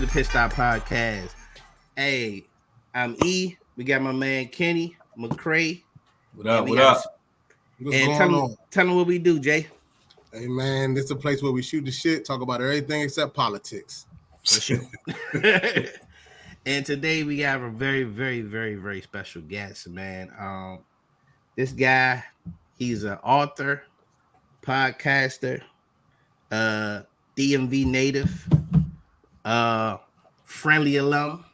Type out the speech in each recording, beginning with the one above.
Pit Stop Podcast. Hey, I'm E. We got my man Kenny McCray. What up? What up? What's going on? Tell them what we do, Jay. Hey man, this is a place where we shoot the shit, talk about everything except politics. For sure. And today we have a very, very, very, very special guest, man. This guy, he's an author, podcaster, DMV native, friendly alum,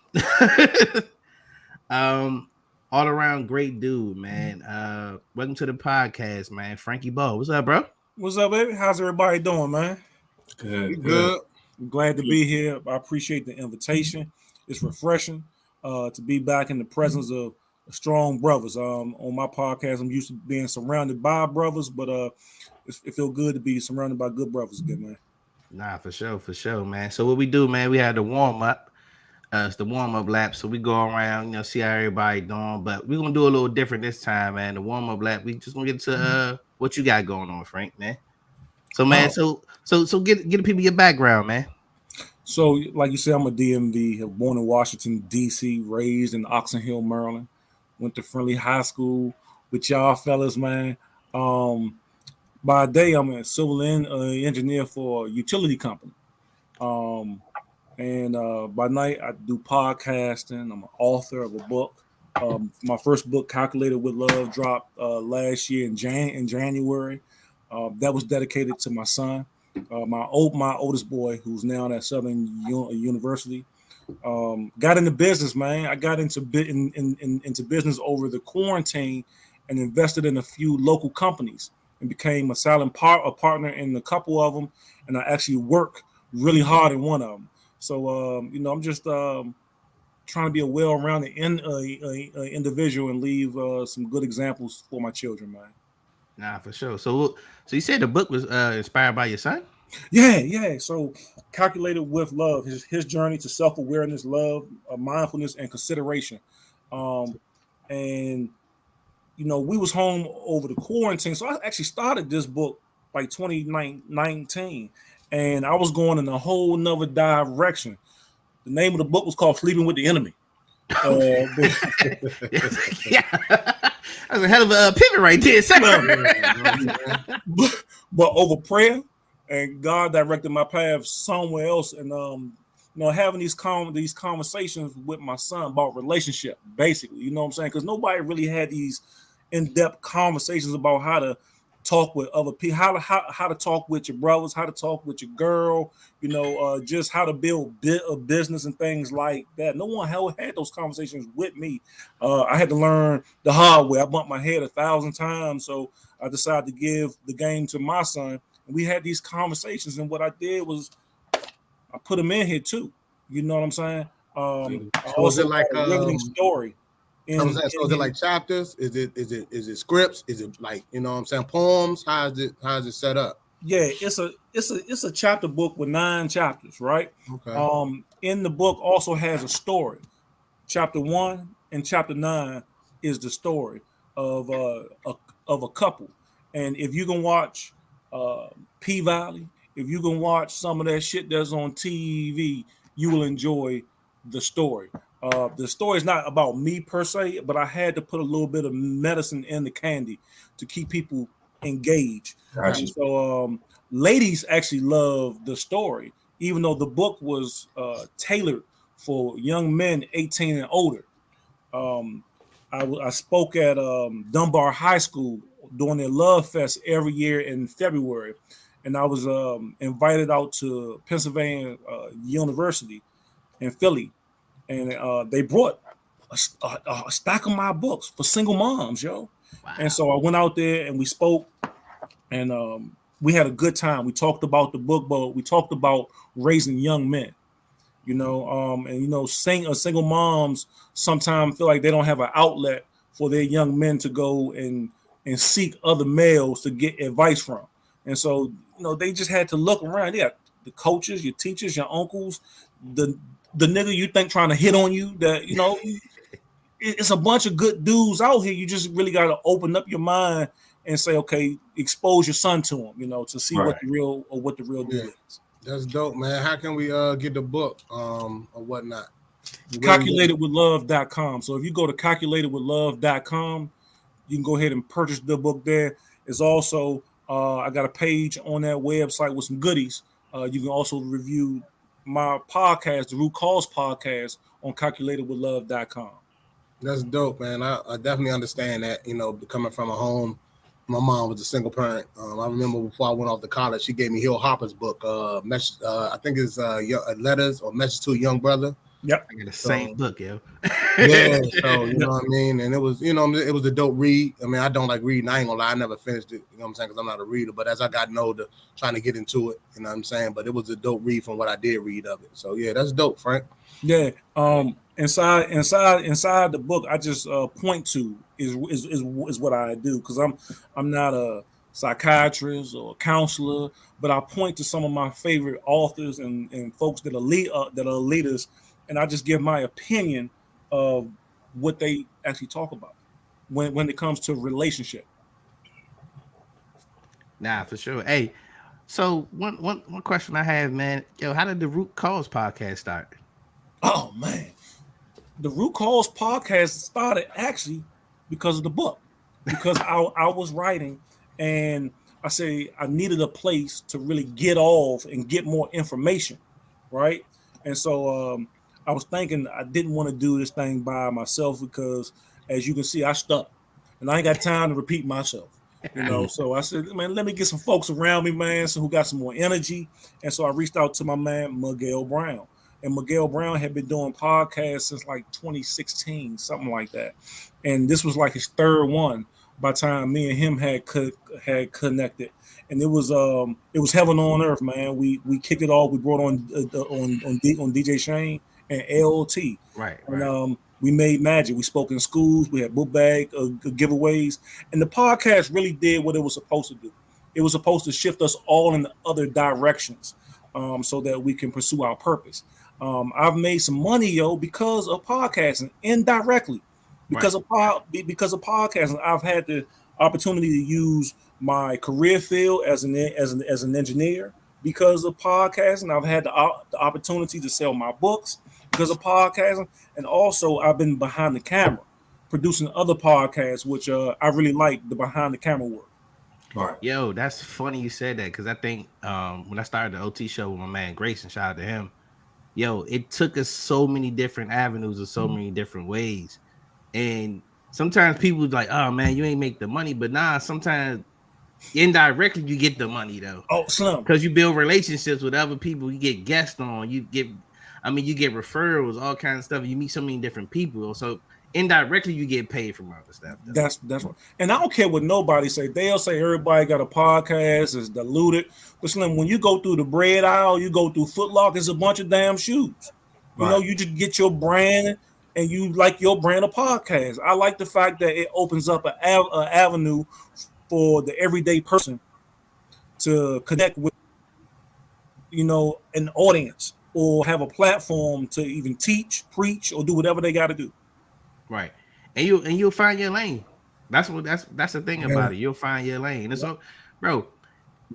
all around great dude, man. Welcome to the podcast, man. Frankie Ball, what's up, bro? What's up, baby? How's everybody doing, man? Good. I'm glad to be here. I appreciate the invitation. It's refreshing to be back in the presence of strong brothers. On my podcast, I'm used to being surrounded by brothers, but it feels good to be surrounded by good brothers again, man. Nah, for sure, man. So what we do, man, we had the warm up. It's the warm up lap, so we go around, see how everybody doing. But we're gonna do a little different this time, man. The warm up lap, we just gonna get to what you got going on, Frank, man. So, man, so get the people your background, man. So, like you said, I'm a DMV, born in Washington, D.C., raised in Oxon Hill, Maryland. Went to Friendly High School with y'all fellas, man. By day, I'm a civil engineer for a utility company. And by night, I do podcasting. I'm an author of a book. My first book, Calculated with Love, dropped last year in January. That was dedicated to my son. My oldest boy, who's now at Southern University, got into business, man. I got into business over the quarantine and invested in a few local companies and became a silent partner in a couple of them. And I actually work really hard in one of them. So, I'm just trying to be a well-rounded individual and leave some good examples for my children, man. Nah, for sure. So you said the book was inspired by your son? Yeah. So, Calculated with Love, his journey to self-awareness, love, mindfulness, and consideration. And we was home over the quarantine, so I actually started this book like 2019, and I was going in a whole nother direction. The name of the book was called Sleeping with the Enemy. Yeah. That was a hell of a pivot right there. But over prayer, and God directed my path somewhere else, and having these conversations with my son about relationship, basically, you know what I'm saying? Because nobody really had these in-depth conversations about how to talk with other people, how to talk with your brothers, how to talk with your girl, just how to build a business and things like that. No one had those conversations with me. I had to learn the hard way. I bumped my head 1,000 times, so I decided to give the game to my son. And we had these conversations, and what I did was I put them in here too. You know what I'm saying? Was it like a riveting story? So is it like chapters? Is it scripts? Is it like poems? How is it set up? Yeah, it's a chapter book with 9 chapters, right? Okay. In the book also has a story. Chapter 1 and chapter 9 is the story of a couple. And if you can watch P Valley, if you can watch some of that shit that's on TV, you will enjoy the story. The story is not about me per se, but I had to put a little bit of medicine in the candy to keep people engaged. Gotcha. So ladies actually love the story, even though the book was tailored for young men 18 and older. I spoke at Dunbar High School during their Love Fest every year in February, and I was invited out to Pennsylvania University in Philly. And they brought a stack of my books for single moms, yo. Wow. And so I went out there and we spoke, and we had a good time. We talked about the book, but we talked about raising young men, single moms sometimes feel like they don't have an outlet for their young men to go and seek other males to get advice from. And so, they just had to look around. Yeah, the coaches, your teachers, your uncles, the nigga you think trying to hit on you, that it's a bunch of good dudes out here. You just really got to open up your mind and say, okay, expose your son to him, to see what the real deal is. That's dope, man. How can we get the book or whatnot? Calculatedwithlove.com. So if you go to calculatedwithlove.com, you can go ahead and purchase the book there. It's also I got a page on that website with some goodies. You can also review my podcast, the Root Cause Podcast, on calculatedwithlove.com. That's dope, man. I definitely understand that. You know, coming from a home, my mom was a single parent. I remember before I went off to college, she gave me Hill Hopper's book. I think it's Letters or Message to a Young Brother. Yep, I got the same book, yo. Yeah, so you know what I mean, and it was, you know, it was a dope read. I mean, I don't like reading. I ain't gonna lie, I never finished it. You know what I'm saying? Because I'm not a reader. But as I got older, trying to get into it, you know what I'm saying. But it was a dope read from what I did read of it. So yeah, that's dope, Frank. Yeah. Inside the book, I just point to is what I do, because I'm not a psychiatrist or a counselor, but I point to some of my favorite authors and folks that are leaders, and I just give my opinion of what they actually talk about when it comes to relationship. Nah, for sure. Hey, so one question I have, man. Yo, how did the Root Cause podcast start? Oh man, the Root Cause podcast started actually because of the book, because I was writing and I say I needed a place to really get off and get more information, right? And so I was thinking I didn't want to do this thing by myself because, as you can see, I stuck and I ain't got time to repeat myself, you know. So I said, man, let me get some folks around me, man, so who got some more energy. And so I reached out to my man Miguel Brown. And Miguel Brown had been doing podcasts since like 2016, something like that. And this was like his third one by the time me and him had connected. And it was heaven on earth, man. We kicked it off. We brought on DJ Shane and LT. Right. And we made magic. We spoke in schools. We had book bag giveaways. And the podcast really did what it was supposed to do. It was supposed to shift us all in other directions so that we can pursue our purpose. I've made some money, yo, because of podcasting indirectly. Because of podcasting, I've had the opportunity to use my career field as an engineer because of podcasting. I've had the opportunity to sell my books because of podcasting, and also I've been behind the camera producing other podcasts, which I really like the behind the camera work. Right. Yo, that's funny you said that, because I think when I started the OT show with my man Grayson, shout out to him. Yo, it took us so many different avenues or so many different ways. And sometimes people like, oh man, you ain't make the money. But nah, sometimes indirectly you get the money though. Oh, Slim. Because you build relationships with other people, you get guests on, you get referrals, all kinds of stuff. You meet so many different people. So indirectly you get paid from other stuff. Though. That's right. And I don't care what nobody say. They'll say everybody got a podcast, is diluted. But Slim, when you go through the bread aisle, you go through Foot Locker, it's a bunch of damn shoes. You know, you just get your brand and you like your brand of podcast. I like the fact that it opens up an avenue for the everyday person to connect with, you know, an audience, or have a platform to even teach, preach, or do whatever they got to do. Right, and you'll find your lane. That's the thing about it. You'll find your lane. And so, bro,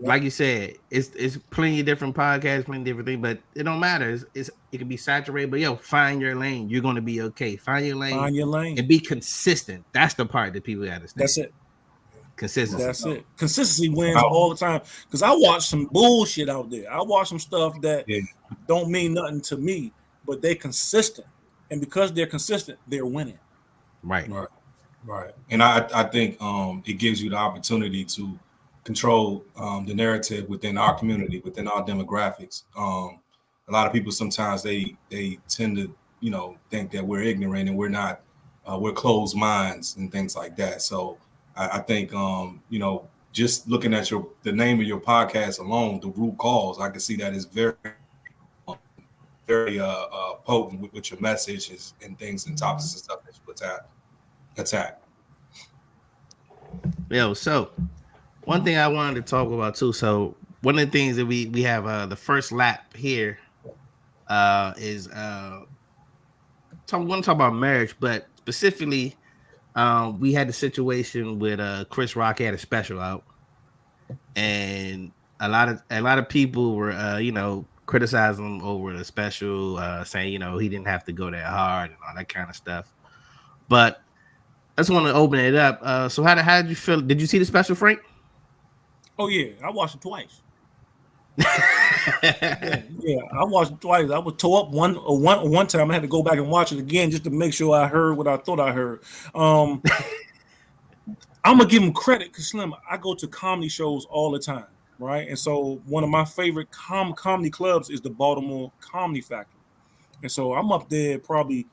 like you said, it's plenty of different podcasts, plenty of different things, but it don't matter. It can be saturated, but yo, find your lane. You're gonna be okay. Find your lane, and be consistent. That's the part that people understand. That's it. Consistency. That's it. Consistency wins all the time. Because I watch some bullshit out there. I watch some stuff that don't mean nothing to me, but they're consistent. And because they're consistent, they're winning. Right. And I think it gives you the opportunity to control the narrative within our community, within our demographics. A lot of people sometimes they tend to, you know, think that we're ignorant and we're not, we're closed minds and things like that. So I think, you know, just looking at the name of your podcast alone, The Root Cause, I can see that is very potent with your messages and things and topics and stuff that you attack. Yo, so one thing I wanted to talk about too. So one of the things that we have the first lap here is want to talk about marriage, but specifically we had the situation with Chris Rock had a special out, and a lot of people were criticizing him over the special, saying he didn't have to go that hard and all that kind of stuff. But I just want to open it up. So how did you feel? Did you see the special, Frank? Oh yeah, I watched it twice. yeah, I watched it twice. I was tore up one time. I had to go back and watch it again just to make sure I heard what I thought I heard. I'm gonna give him credit because Slim, I go to comedy shows all the time, right? And so one of my favorite comedy clubs is the Baltimore Comedy Factory, and so I'm up there probably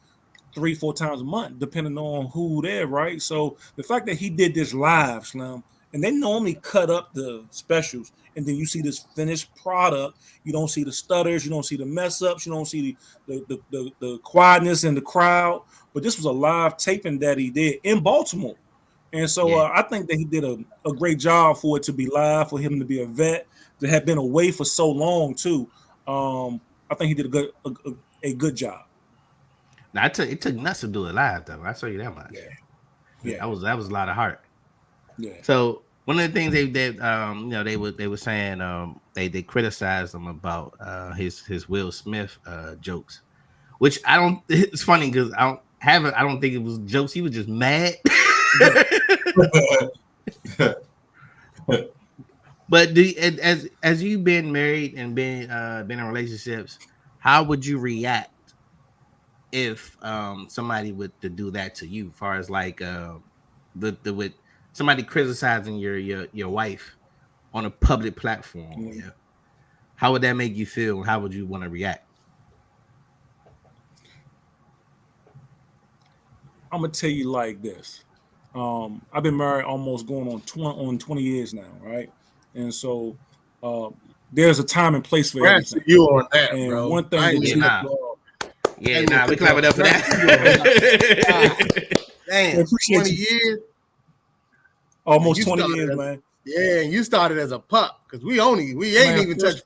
3-4 times a month, depending on who there, right? So the fact that he did this live, Slim, and they normally cut up the specials, and then you see this finished product. You don't see the stutters, you don't see the mess ups, you don't see the quietness in the crowd. But this was a live taping that he did in Baltimore, and so I think that he did a great job for it to be live, for him to be a vet, to have been away for so long too. I think he did a good job. Now, it took nuts to do it live, though. I tell you that much. Yeah, that was a lot of heart. Yeah. So one of the things they were saying they criticized him about his Will Smith jokes, which I don't. It's funny because I don't think it was jokes. He was just mad. But as you've been married and been in relationships, how would you react if somebody would to do that to you, as far as like with somebody criticizing your wife on a public platform? Mm-hmm. Yeah, how would that make you feel? How would you want to react? I'm gonna tell you like this. I've been married almost going on 20 years now, right? And so there's a time and place for everything. You on that, and bro? one thing We clap it up for that. Damn, 20 years. Almost 20 years, man. Yeah, and you started as a pup because we ain't even touched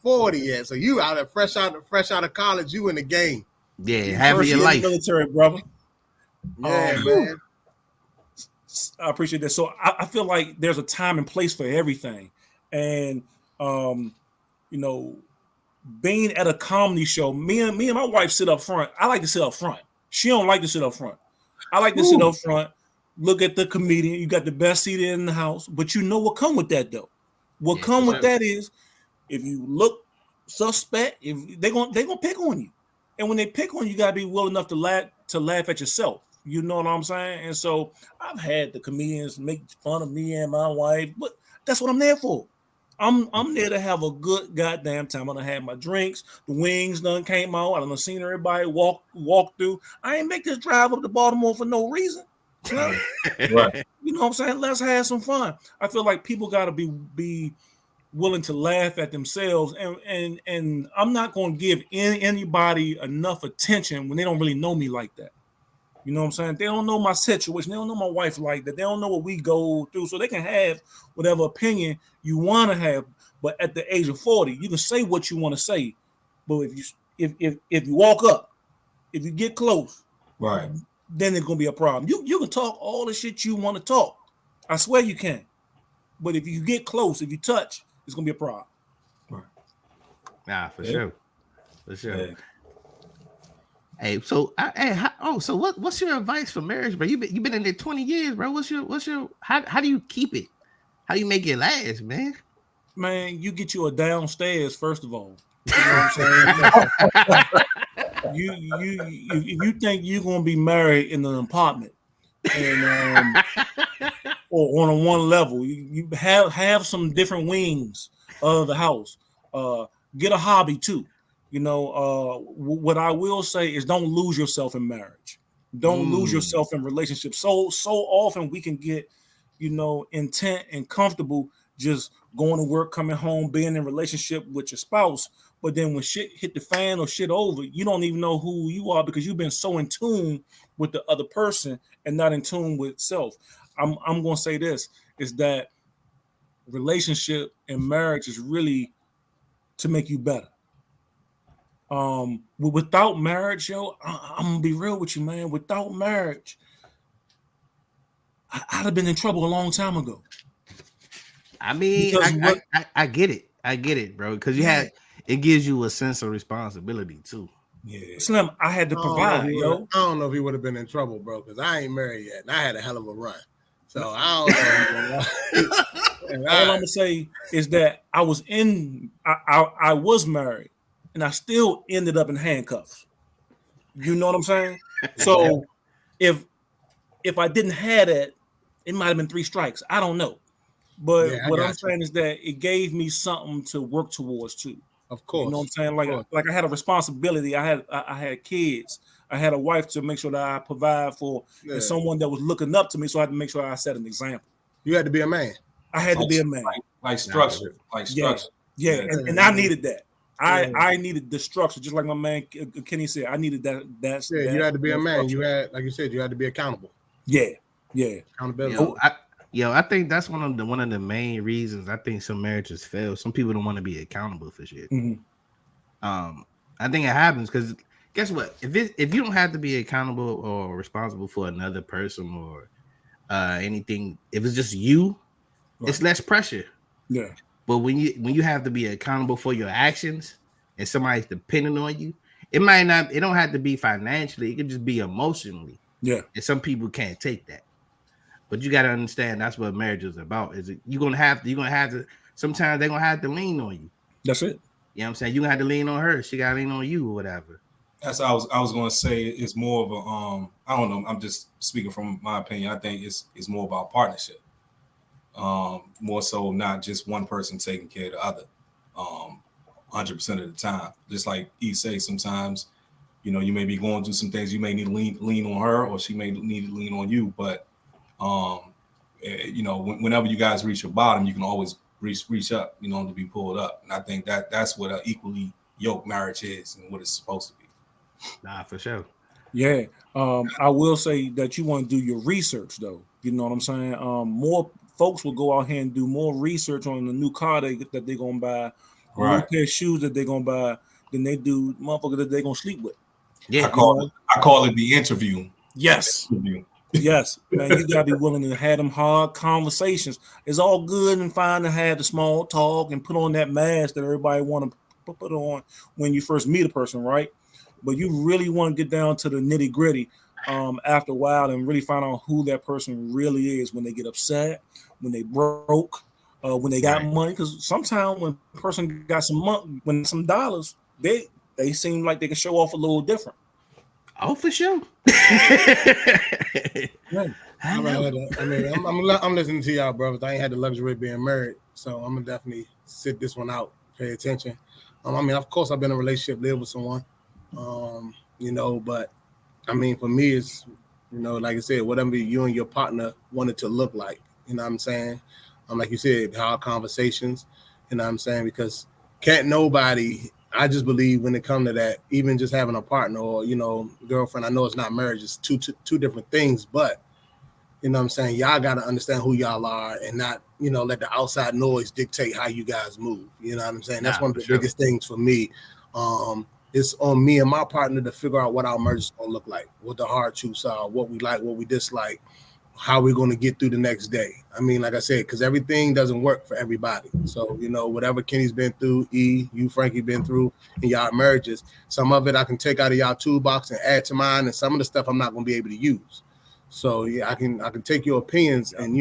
40 yet. So you out of fresh out of college, you in the game. Yeah, having your life, military, brother. Yeah, man. I appreciate that. So I feel like there's a time and place for everything, and being at a comedy show, me and my wife sit up front. I like to sit up front. She don't like to sit up front. I like to sit up front. Look at the comedian. You got the best seat in the house, but you know what come with that though. What come with that is if you look suspect, if they're gonna pick on you, and when they pick on you, you gotta be willing enough to laugh at yourself. You know what I'm saying? And so I've had the comedians make fun of me and my wife, but that's what I'm there for. I'm there to have a good goddamn time. I'm gonna have my drinks. The wings done came out. I done seen everybody walk through. I ain't make this drive up to Baltimore for no reason. Right. You know what I'm saying? Let's have some fun. I feel like people gotta be willing to laugh at themselves, and I'm not gonna give anybody enough attention when they don't really know me like that. You know what I'm saying? They don't know my situation. They don't know my wife like that. They don't know what we go through. So they can have whatever opinion you want to have. But at the age of 40, you can say what you want to say. But if you walk up, if you get close, Right, then there's gonna be a problem. You can talk all the shit you want to talk. I swear you can. But if you get close, if you touch, it's gonna be a problem. right. Nah, for sure. Yeah. Hey, so so what's your advice for marriage, bro? You've been in there 20 years, bro. What's your how do you keep it? How do you make it last, man? Man, you get you a downstairs first of all. You know what I'm saying? you think you're gonna be married in an apartment and or on a one level, you have some different wings of the house. Get a hobby too. What I will say is don't lose yourself in marriage. Don't lose yourself in relationships. So often we can get, intent and comfortable just going to work, coming home, being in relationship with your spouse. But then when shit hit the fan or shit over, you don't even know who you are because you've been so in tune with the other person and not in tune with self. I'm going to say this, is that relationship and marriage is really to make you better. Without marriage, I'm gonna be real with you, man. Without marriage, I'd have been in trouble a long time ago. I mean, Because what I get it. I get it, bro. Because it gives you a sense of responsibility too. Yeah. Slim, I had to provide, yo. I don't know if he would have been in trouble, bro, because I ain't married yet, and I had a hell of a run. So I don't know. All I'm gonna say is that I was married, and I still ended up in handcuffs. You know what I'm saying? So if I didn't have that, it might have been 3 strikes. I don't know. But Yeah, what I'm saying is that it gave me something to work towards too. Of course. You know what I'm saying? Like I had a responsibility. I had kids. I had a wife to make sure that I provide for, and someone that was looking up to me. So I had to make sure I set an example. You had to be a man. I had to be a man. Like structure. Like structure. Yeah. And I needed that. I needed the structure, just like my man Kenny said. I needed that. You had to be a man. Structure. You had, like you said, you had to be accountable. Yeah. Accountability. I think that's one of the main reasons I think some marriages fail. Some people don't want to be accountable for shit. Mm-hmm. I think it happens because guess what? If you don't have to be accountable or responsible for another person or anything, if it's just you, it's less pressure. Yeah. But when you have to be accountable for your actions and somebody's depending on you, it don't have to be financially, it could just be emotionally. Yeah. And some people can't take that. But you got to understand that's what marriage is about. You're gonna have to sometimes they're gonna have to lean on you. That's it. You know what I'm saying? You're gonna have to lean on her, she gotta lean on you or whatever. That's I was gonna say it's more of a I don't know, I'm just speaking from my opinion. I think it's more about partnership. More so not just one person taking care of the other 100% of the time. Just like E say, sometimes you may be going through some things, you may need to lean on her, or she may need to lean on you, but whenever you guys reach your bottom, you can always reach up, to be pulled up. And I think that's what an equally yoked marriage is and what it's supposed to be. Nah, for sure. Yeah. I will say that you want to do your research though. You know what I'm saying? More folks will go out here and do more research on the new car that they're gonna buy, right, new pair of shoes that they're gonna buy, than they do motherfucker that they're gonna sleep with. Yeah. I call it the interview. Yes. Yes, man, you gotta be willing to have them hard conversations. It's all good and fine to have the small talk and put on that mask that everybody want to put on when you first meet a person, right? But you really want to get down to the nitty gritty after a while and really find out who that person really is when they get upset, when they broke, when they got money. Because sometimes when a person got some money, when some dollars, they seem like they can show off a little different. Oh, for sure. I'm listening to y'all, brothers. I ain't had the luxury of being married, so I'm gonna definitely sit this one out, pay attention. Of course, I've been in a relationship, live with someone, but for me, it's like I said, whatever you and your partner want it to look like. You know what I'm saying? Like you said, hard conversations. You know what I'm saying? Because can't nobody. I just believe when it comes to that, even just having a partner or, girlfriend, I know it's not marriage, it's two different things, but, you know what I'm saying? Y'all got to understand who y'all are and not, let the outside noise dictate how you guys move. You know what I'm saying? That's one of the biggest things for me. It's on me and my partner to figure out what our marriage is going to look like, what the hard truths are, what we like, what we dislike, how we're going to get through the next day. Like I said, because everything doesn't work for everybody. So, whatever Kenny's been through, you, Frankie, been through in y'all marriages, some of it I can take out of y'all toolbox and add to mine, and some of the stuff I'm not going to be able to use. So, yeah, I can take your opinions and,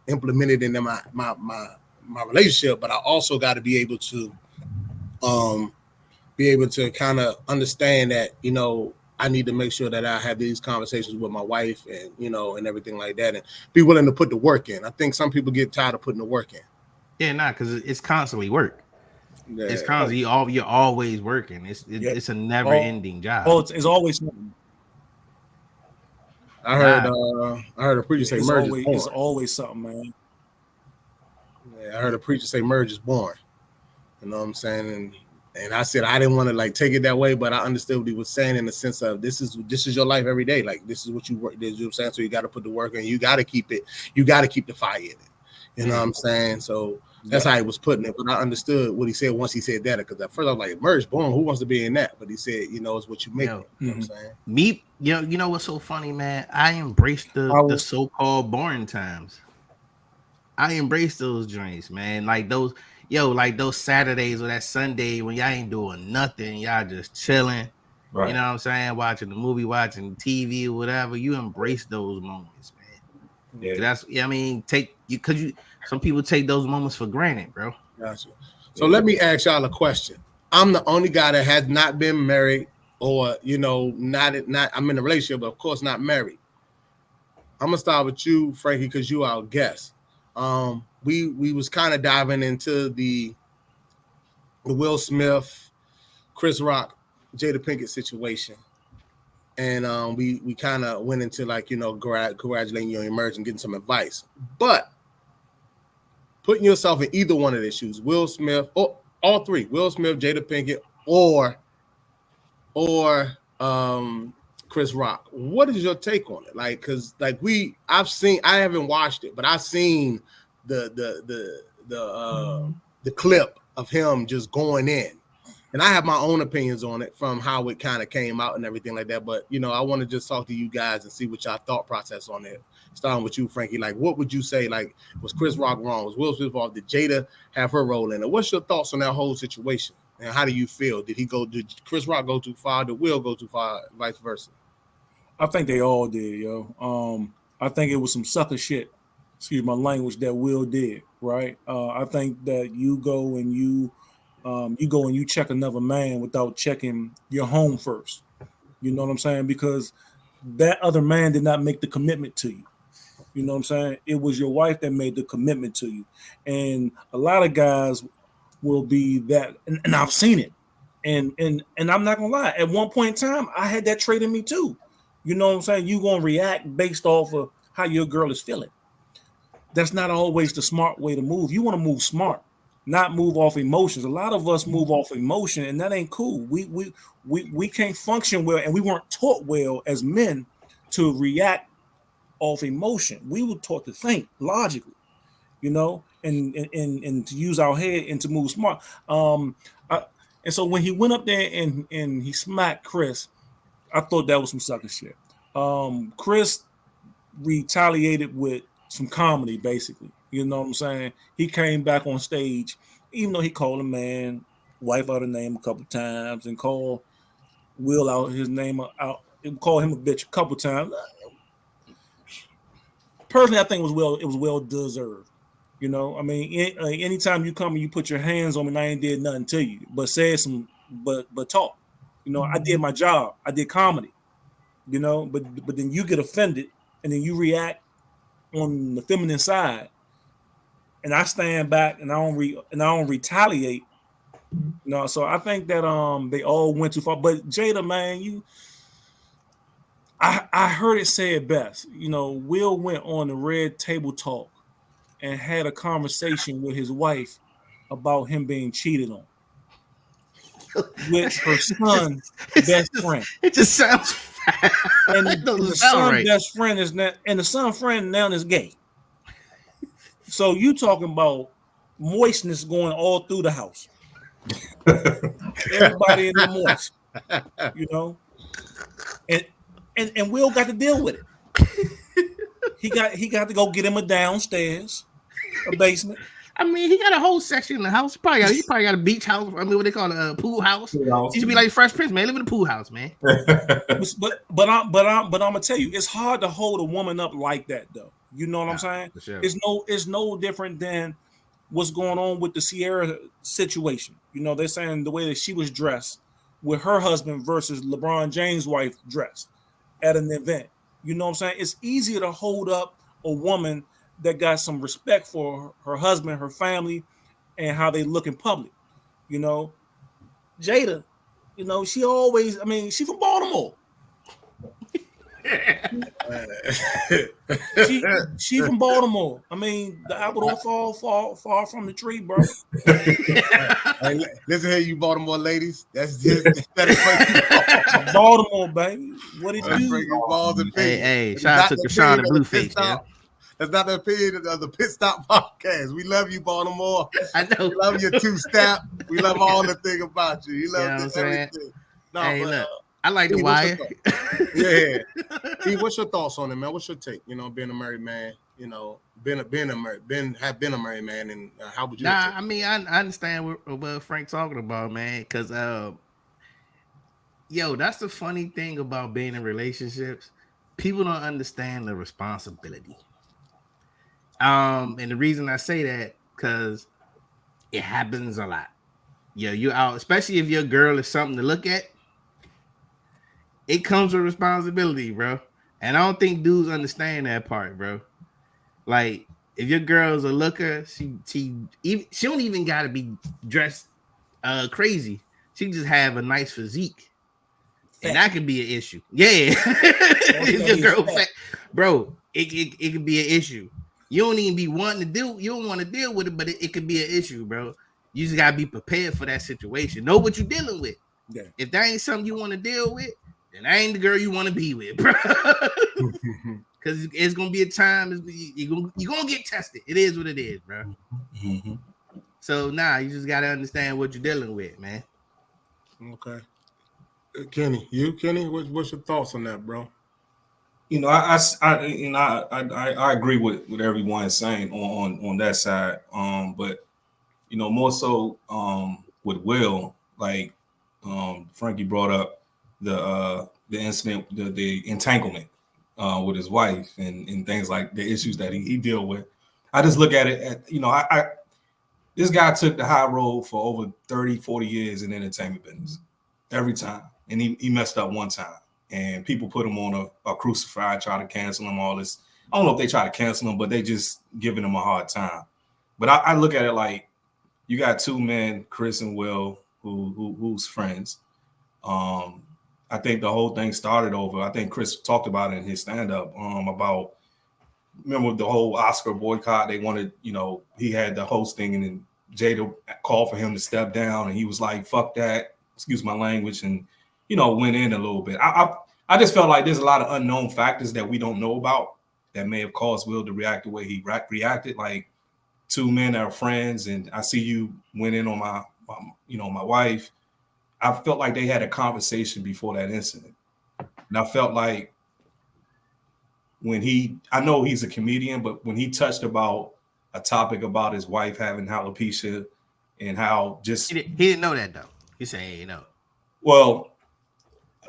implement it into my relationship, but I also got to be able to kind of understand that, I need to make sure that I have these conversations with my wife and, and everything like that, and be willing to put the work in. I think some people get tired of putting the work in. Yeah, because it's constantly work. Yeah. It's constantly, you're always working. It's a never ending job. Oh, it's always something. I heard a preacher say marriage is born. It's always something, man. Yeah, I heard a preacher say marriage is born. You know what I'm saying? And I said I didn't want to take it that way, but I understood what he was saying in the sense of this is your life every day. Like this is what you work. You know what I'm saying? So you got to put the work in. You got to keep it. You got to keep the fire in it. You know what I'm saying? So that's how he was putting it. But I understood what he said once he said that, because at first I was like, marriage born. Who wants to be in that? But he said, it's what you make. You know what I'm saying? Me, you know what's so funny, man? I embraced the so-called boring times. I embrace those joints, man. Like those, like those Saturdays or that Sunday when y'all ain't doing nothing, y'all just chilling. Right. You know what I'm saying? Watching the movie, watching TV, whatever. You embrace those moments, man. Yeah. That's, I mean, some people take those moments for granted, bro. Gotcha. So let me ask y'all a question. I'm the only guy that has not been married, or not. I'm in a relationship, but of course not married. I'm gonna start with you, Frankie, because you our guest. We was kind of diving into the Will Smith, Chris Rock, Jada Pinkett situation, and we kind of went into like congratulating you on your marriage and getting some advice. But putting yourself in either one of their shoes, Will Smith, or all three, Will Smith, Jada Pinkett, or Chris Rock. What is your take on it? Like, because like I haven't watched it, but I've seen the clip of him just going in, and I have my own opinions on it from how it kind of came out and everything like that. But I want to just talk to you guys and see what y'all thought process on it. Starting with you, Frankie. Like, what would you say? Like, was Chris Rock wrong? Was Will Smith wrong? Did Jada have her role in it? What's your thoughts on that whole situation? And how do you feel? Did Chris Rock go too far? Did Will go too far? Vice versa. I think they all did, yo. I think it was some sucker shit. Excuse my language. That Will did, right? I think that you go and you check another man without checking your home first. You know what I'm saying? Because that other man did not make the commitment to you. You know what I'm saying? It was your wife that made the commitment to you, and a lot of guys will be that, and I've seen it, and I'm not gonna lie. At one point in time, I had that trait in me too. You know what I'm saying? You gonna react based off of how your girl is feeling. That's not always the smart way to move. You want to move smart, not move off emotions. A lot of us move off emotion, and that ain't cool. We can't function well, and we weren't taught well as men to react off emotion. We were taught to think logically, and to use our head and to move smart. And so when he went up there and he smacked Chris, I thought that was some sucker shit. Chris retaliated with some comedy, basically. You know what I'm saying? He came back on stage, even though he called a man, wife out of name a couple times, and called Will out his name out, and called him a bitch a couple times. Personally, I think it was well deserved. I mean, anytime you come and you put your hands on me, and I ain't did nothing to you, but said some, but talk. I did my job. I did comedy. But then you get offended, and then you react on the feminine side, and I stand back and I don't retaliate. So I think that they all went too far. But Jada, man, I heard it said best. Will went on the Red Table Talk and had a conversation with his wife about him being cheated on with her son's best friend. It just sounds and the son's best friend is not, and the son friend now is gay. So you talking about moistness going all through the house. Everybody in the moist, and Will got to deal with it. He got to go get him a downstairs, a basement. I mean, he got a whole section in the house. He probably got a beach house. I mean, what they call it, a pool house. He should be like Fresh Prince, man. Live in a pool house, man. but I'm gonna tell you, it's hard to hold a woman up like that, though. You know what I'm saying? Sure. It's no different than what's going on with the Sierra situation. They're saying the way that she was dressed with her husband versus LeBron James' wife dressed at an event. You know what I'm saying? It's easier to hold up a woman that got some respect for her husband, her family, and how they look in public. Jada, she always, she from Baltimore. she from Baltimore. The apple don't fall far from the tree, bro. Hey, listen here, you Baltimore ladies. That's Baltimore, baby. What it do? Hey, shout out to Kashawn and Blueface, man. That's not the opinion of the Pit Stop podcast. We love you, Baltimore. I know. We love your two-step. We love all the thing about you. You love everything. No, hey, but, look. I like The Hey, what's your Wire. thought? Yeah. Hey, what's your thoughts on it, man? What's your take? You know, being a married man. You know, been a married man, and how would you? Nah, I mean, I understand what Frank's talking about, man. Because yo, that's the funny thing about being in relationships. People don't understand the responsibility. And the reason I say that because it happens a lot. Yo, you out, especially if your girl is something to look at. It comes with responsibility, bro. And I don't think dudes understand that part, bro. Like, if your girl's a looker, she don't even gotta be dressed crazy. She just have a nice physique. And that could be an issue. Yeah. If your girl fat, bro, it could be an issue. You don't even be wanting to deal, you don't want to deal with it, but it could be an issue, bro. You just gotta be prepared for that situation. Know what you're dealing with. Yeah. If that ain't something you want to deal with, then that ain't the girl you want to be with, bro. Because it's gonna be a time you're gonna get tested. It is what it is, bro. Mm-hmm. So you just gotta understand what you're dealing with, man. Okay. Kenny, what's your thoughts on that, bro? You know, I agree with everyone is saying on that side. But you know, more so with Will, like Frankie brought up the incident, the entanglement with his wife and things like the issues that he deal with. I just look at it you know, this guy took the high road for over 30, 40 years in the entertainment business every time. And he messed up one time. And people put him on a crucified, try to cancel him, all this. I don't know if they try to cancel him, but they just giving him a hard time. But I look at it like you got two men, Chris and Will, who's friends. I think the whole thing started over. I think Chris talked about it in his stand-up about, remember the whole Oscar boycott? They wanted, you know, he had the hosting and then Jada called for him to step down and he was like, fuck that, excuse my language, and, you know, went in a little bit. I just felt like there's a lot of unknown factors that we don't know about that may have caused Will to react the way he reacted. Like two men that are friends and I see you went in on my wife. I felt like they had a conversation before that incident. And I felt like I know he's a comedian, but when he touched about a topic about his wife having alopecia and how just... He didn't know that, though. He said he didn't know. Well,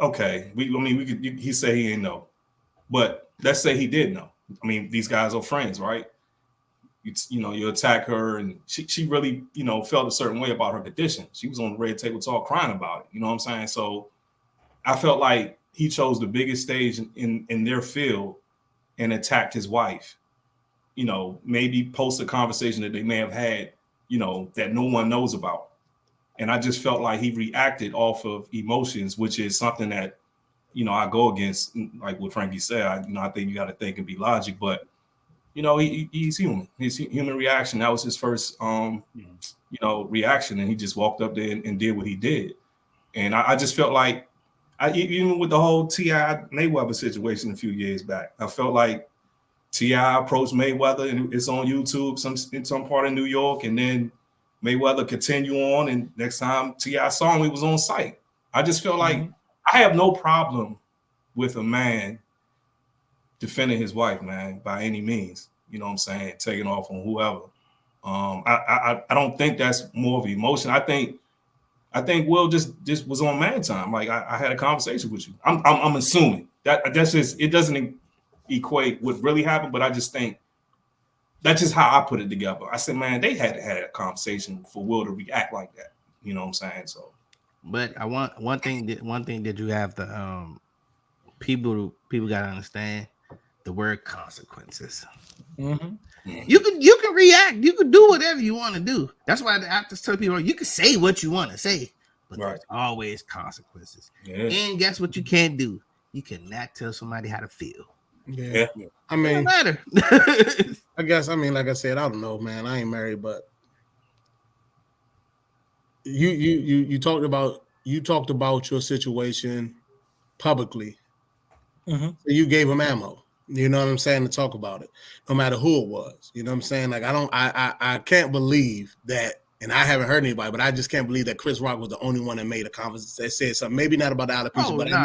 okay. He said he didn't know. But let's say he did know. I mean, these guys are friends, right? You attack her and she really, felt a certain way about her condition. She was on the red table talk crying about it. You know what I'm saying? So I felt like he chose the biggest stage in their field and attacked his wife. Maybe post a conversation that they may have had, that no one knows about. And I just felt like he reacted off of emotions, which is something that, I go against, like what Frankie said. I think you got to think and be logic, but he's human. His human reaction. That was his first, reaction, and he just walked up there and did what he did. And I just felt like, even with the whole T.I. Mayweather situation a few years back, I felt like T.I. approached Mayweather, and it's on YouTube, in some part of New York, and then Mayweather continue on, and next time T.I. saw him, he was on site. I just felt like I have no problem with a man defending his wife, man, by any means. You know what I'm saying? Taking off on whoever. I don't think that's more of emotion. I think Will just was on man time. Like I had a conversation with you. I'm assuming that's just, it doesn't equate what really happened, but I just think that's just how I put it together. I said, man, they had to have a conversation for Will to react like that. You know what I'm saying? So, but I want one thing that you have to people got to understand the word consequences. Mm-hmm. You can react. You can do whatever you want to do. That's why I have to tell people you can say what you want to say, but there's always consequences. Yeah. And guess what you can't do? You cannot tell somebody how to feel. Yeah. I mean, it doesn't matter. I guess. I mean, like I said, I don't know, man. I ain't married, but you talked about your situation publicly. Mm-hmm. So you gave him ammo. You know what I'm saying, to talk about it, no matter who it was. You know what I'm saying? Like I can't believe that And I haven't heard anybody, but I just can't believe that Chris Rock was the only one that made a comment that said something. Maybe not about the alopecia, but I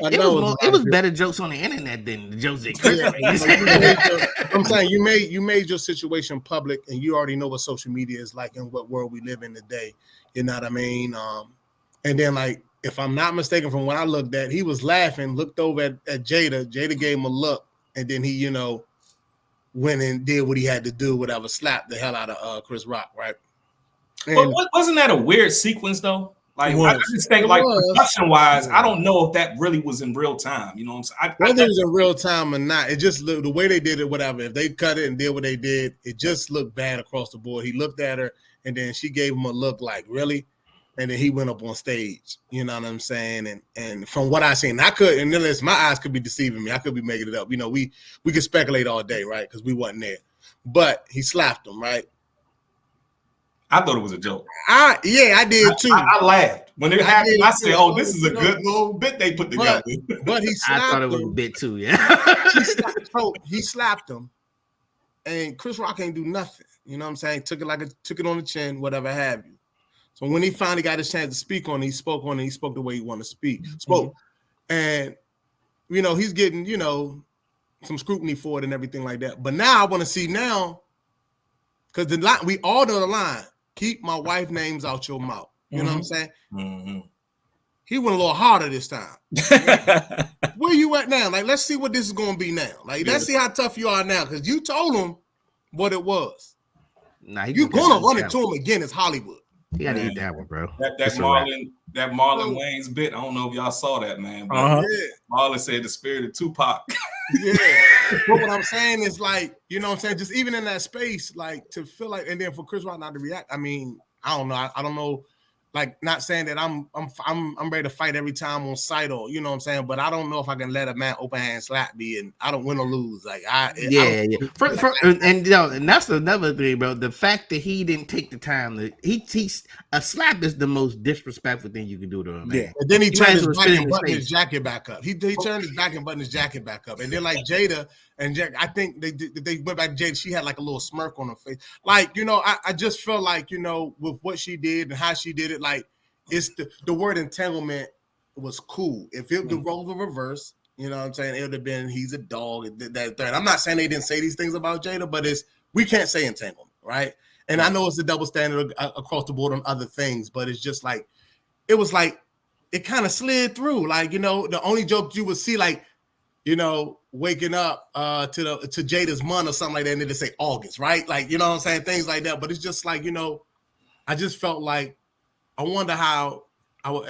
know it was better jokes on the internet than the jokes that Chris made. I'm saying you made your situation public, and you already know what social media is like and what world we live in today. You know what I mean? And then, like, if I'm not mistaken, from what I looked at, he was laughing, looked over at Jada. Jada gave him a look, and then he, went and did what he had to do, whatever, slapped the hell out of Chris Rock, right? And but wasn't that a weird sequence though? Like I just think, like production wise, I don't know if that really was in real time. You know what I'm saying? Whether it was in real time or not, it just looked the way they did it. Whatever, if they cut it and did what they did, it just looked bad across the board. He looked at her, and then she gave him a look like, really. And then he went up on stage. You know what I'm saying? And from what I seen, I could, and then my eyes could be deceiving me. I could be making it up. We could speculate all day, right? Because we wasn't there. But he slapped him, right? I thought it was a joke. I did too. I laughed when it happened. I said, "Oh, this is a good little bit they put together." But he slapped I thought it was him. a bit too. Yeah, he slapped him, and Chris Rock ain't do nothing. You know what I'm saying? Took it on the chin, whatever have you. So when he finally got his chance to speak on it, he spoke on it. He spoke the way he wanted to speak. And he's getting some scrutiny for it and everything like that. But now I want to see because the line, we all know the line. Keep my wife names out your mouth. You know what I'm saying? Mm-hmm. He went a little harder this time. Where you at now? Like, let's see what this is going to be now. Like, let's see how tough you are now, because you told him what it was. Nah, you're going to run it to him again. It's Hollywood. You got to eat that one, bro. That Marlon Wayans bit. I don't know if y'all saw that, man. But Marlon said the spirit of Tupac. Yeah. But what I'm saying is, like, you know what I'm saying? Just even in that space, like, to feel like, and then for Chris Rock not to react, I mean, I don't know. I don't know. Like, not saying that I'm ready to fight every time on sight, or you know what I'm saying, but I don't know if I can let a man open hand slap me and I don't win or lose. Like and that's another thing, bro. The fact that he didn't take the time to a slap is the most disrespectful thing you can do to a man. Yeah. And then he turned his back and buttoned his jacket back up. He turned his back and buttoned his jacket back up. And then like Jada and Jack, I think they went back to Jada. She had like a little smirk on her face. Like, I just felt like, with what she did and how she did it, like it's the word entanglement was cool. If the roles were reversed, you know what I'm saying, it would have been he's a dog. That third. I'm not saying they didn't say these things about Jada, but we can't say entanglement, right? And I know it's a double standard across the board on other things, but it's just like it was like it kind of slid through. Like, the only joke you would see, like, waking up to Jada's month or something like that, and then they say August, right? Like, you know what I'm saying? Things like that. But it's just like, I just felt like I wonder how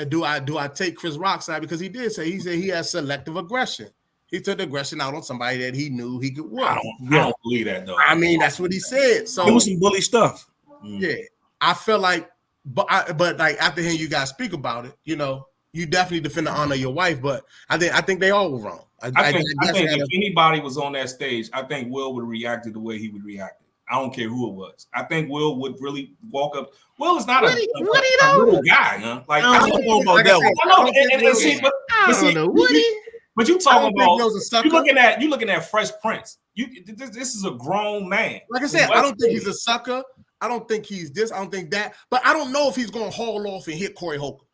do I take Chris Rock's side, because he said he has selective aggression. He took the aggression out on somebody that he knew he could win. I don't believe that though. I mean, that's what he said. So it was some bully stuff. Yeah, I feel like, but like after hearing you guys speak about it, you definitely defend the honor of your wife. But I think they all were wrong. I think if anybody was on that stage, I think Will would have reacted the way he would react. I don't care who it was. I think Will would really walk up. Will is not a little guy, huh? Like, I don't know about that one. I know, but you talking about you looking at Fresh Prince. This is a grown man. Like I said, I don't think he's a sucker. I don't think he's this. I don't think that. But I don't know if he's going to haul off and hit Corey Holcomb.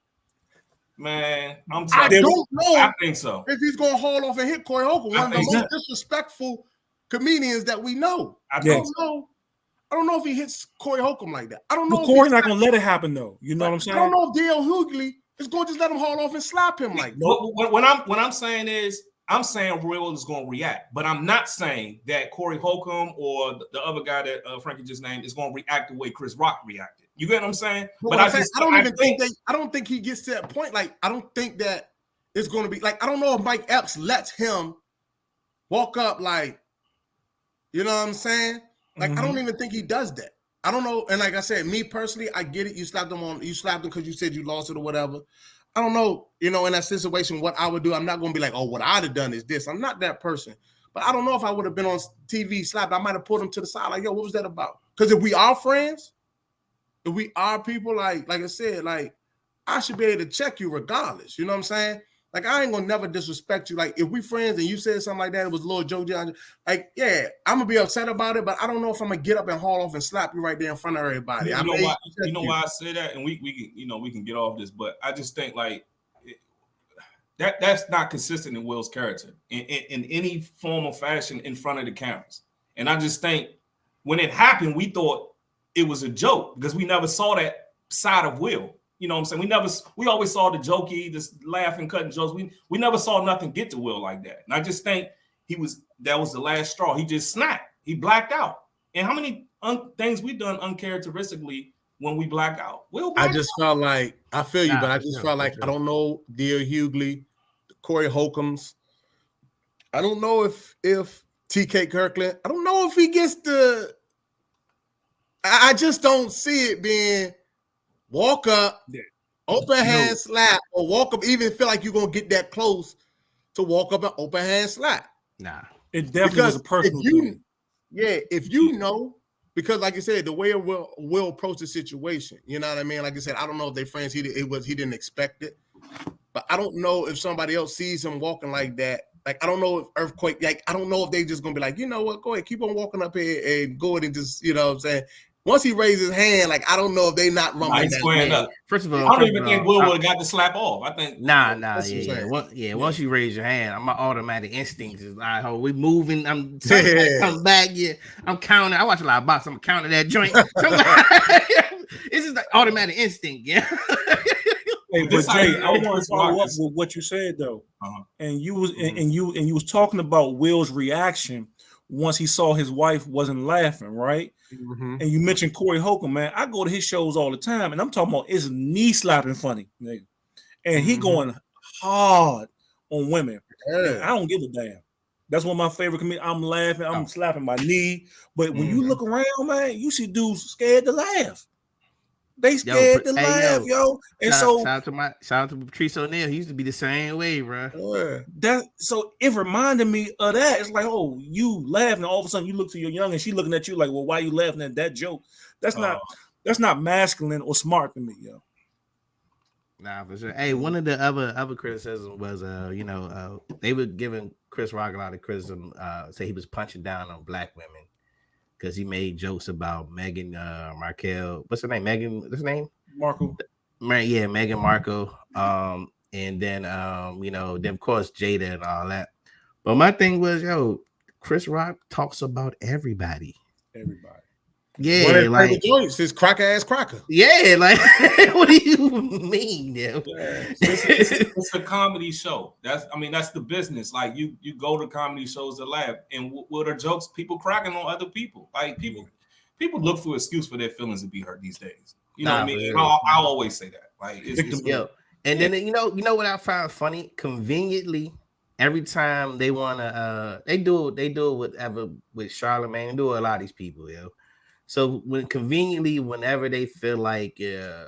Man, I don't know. I think so. If he's going to haul off and hit Corey Holcomb, one of the most disrespectful comedians that we know. I don't know if he hits Corey Holcomb like that. I don't know. But Corey's not gonna let it happen though. You know what I'm saying? I don't know if D.L. Hughley is going to just let him haul off and slap him like that. What I'm saying is, I'm saying Will is going to react, but I'm not saying that Corey Holcomb or the other guy that Frankie just named is going to react the way Chris Rock reacted. You get what I'm saying? But I don't think he gets to that point. Like, I don't think that it's going to be like, I don't know if Mike Epps lets him walk up like, you know what I'm saying? Like, I don't even think he does that. I don't know. And like I said, me personally, I get it. You slapped him because you said you lost it or whatever. I don't know, in that situation, what I would do. I'm not going to be like, oh, what I'd have done is this. I'm not that person. But I don't know if I would have been on TV slapped. I might have pulled him to the side like, yo, what was that about? Because if we are friends, if we are people, like I said, like, I should be able to check you regardless. You know what I'm saying? Like, I ain't gonna never disrespect you. Like, if we friends and you said something like that, it was a little joke. Like, yeah, I'm gonna be upset about it, but I don't know if I'm gonna get up and haul off and slap you right there in front of everybody. You know why I say that, and we can we can get off this, but I just think like that's not consistent in Will's character in any form or fashion in front of the cameras. And I just think when it happened, we thought it was a joke because we never saw that side of Will. You know what I'm saying? We always saw the jokey, just laughing, cutting jokes. We never saw nothing get to Will like that. And I just think that was the last straw. He just snapped. He blacked out. And how many things we done uncharacteristically when we black out? Will I just felt like, I feel you, but I just felt like, I don't know, Dear Hughley, Corey Holcombs. I don't know if TK Kirkland, I don't know if he gets I just don't see it being walk up, open hand slap, or walk up, even feel like you're going to get that close to walk up and open hand slap. Nah. It definitely was a personal thing. Yeah, if you know, because like I said, the way Will approach the situation, you know what I mean? Like I said, I don't know if they're friends. He didn't expect it. But I don't know if somebody else sees him walking like that. Like, I don't know if Earthquake, like, I don't know if they just going to be like, you know what, go ahead, keep on walking up here and go ahead and just, you know what I'm saying? Once he raises his hand, like, I don't know if they not rumbling that up. First of all, I don't even think Will would have got the slap off. I think once you raise your hand, my automatic instincts is like, oh, we moving. I'm come back. Yeah, I'm counting. I watch a lot of boxing. I'm counting that joint. It's just like automatic instinct. Yeah. Hey, but Jay, I want to follow up with what you said though, and you was talking about Will's reaction once he saw his wife wasn't laughing, right? Mm-hmm. And you mentioned Corey Holcomb, man. I go to his shows all the time, and I'm talking about it's knee slapping funny, nigga. And he going hard on women. I don't give a damn. That's one of my favorite comedians. I'm laughing, I'm slapping my knee. But when you look around, man, you see dudes scared to laugh. They scared to laugh, yo. And shout out to Patrice O'Neal. He used to be the same way, bro. So it reminded me of that. It's like, oh, you laughing, all of a sudden you look to your young and she looking at you like, well, why are you laughing at that joke? That's not masculine or smart to me, yo. Nah, for sure. Hey, one of the other criticisms was they were giving Chris Rock a lot of criticism, say he was punching down on black women because he made jokes about Meghan Markle. What's her name? Meghan, what's her name? Markle. Yeah, Meghan Markle. And then then of course Jada and all that. But my thing was, Chris Rock talks about everybody. Yeah, like joints, his cracker ass cracker. Yeah, like what do you mean? It's a comedy show. That's the business. Like you go to comedy shows to laugh, and what are jokes? People cracking on other people. Like people look for an excuse for their feelings to be hurt these days. You know what I mean? I always say that. Like and then you know what I found funny? Conveniently, every time they wanna they do whatever with Charlamagne, they do a lot of these people, So whenever they feel like they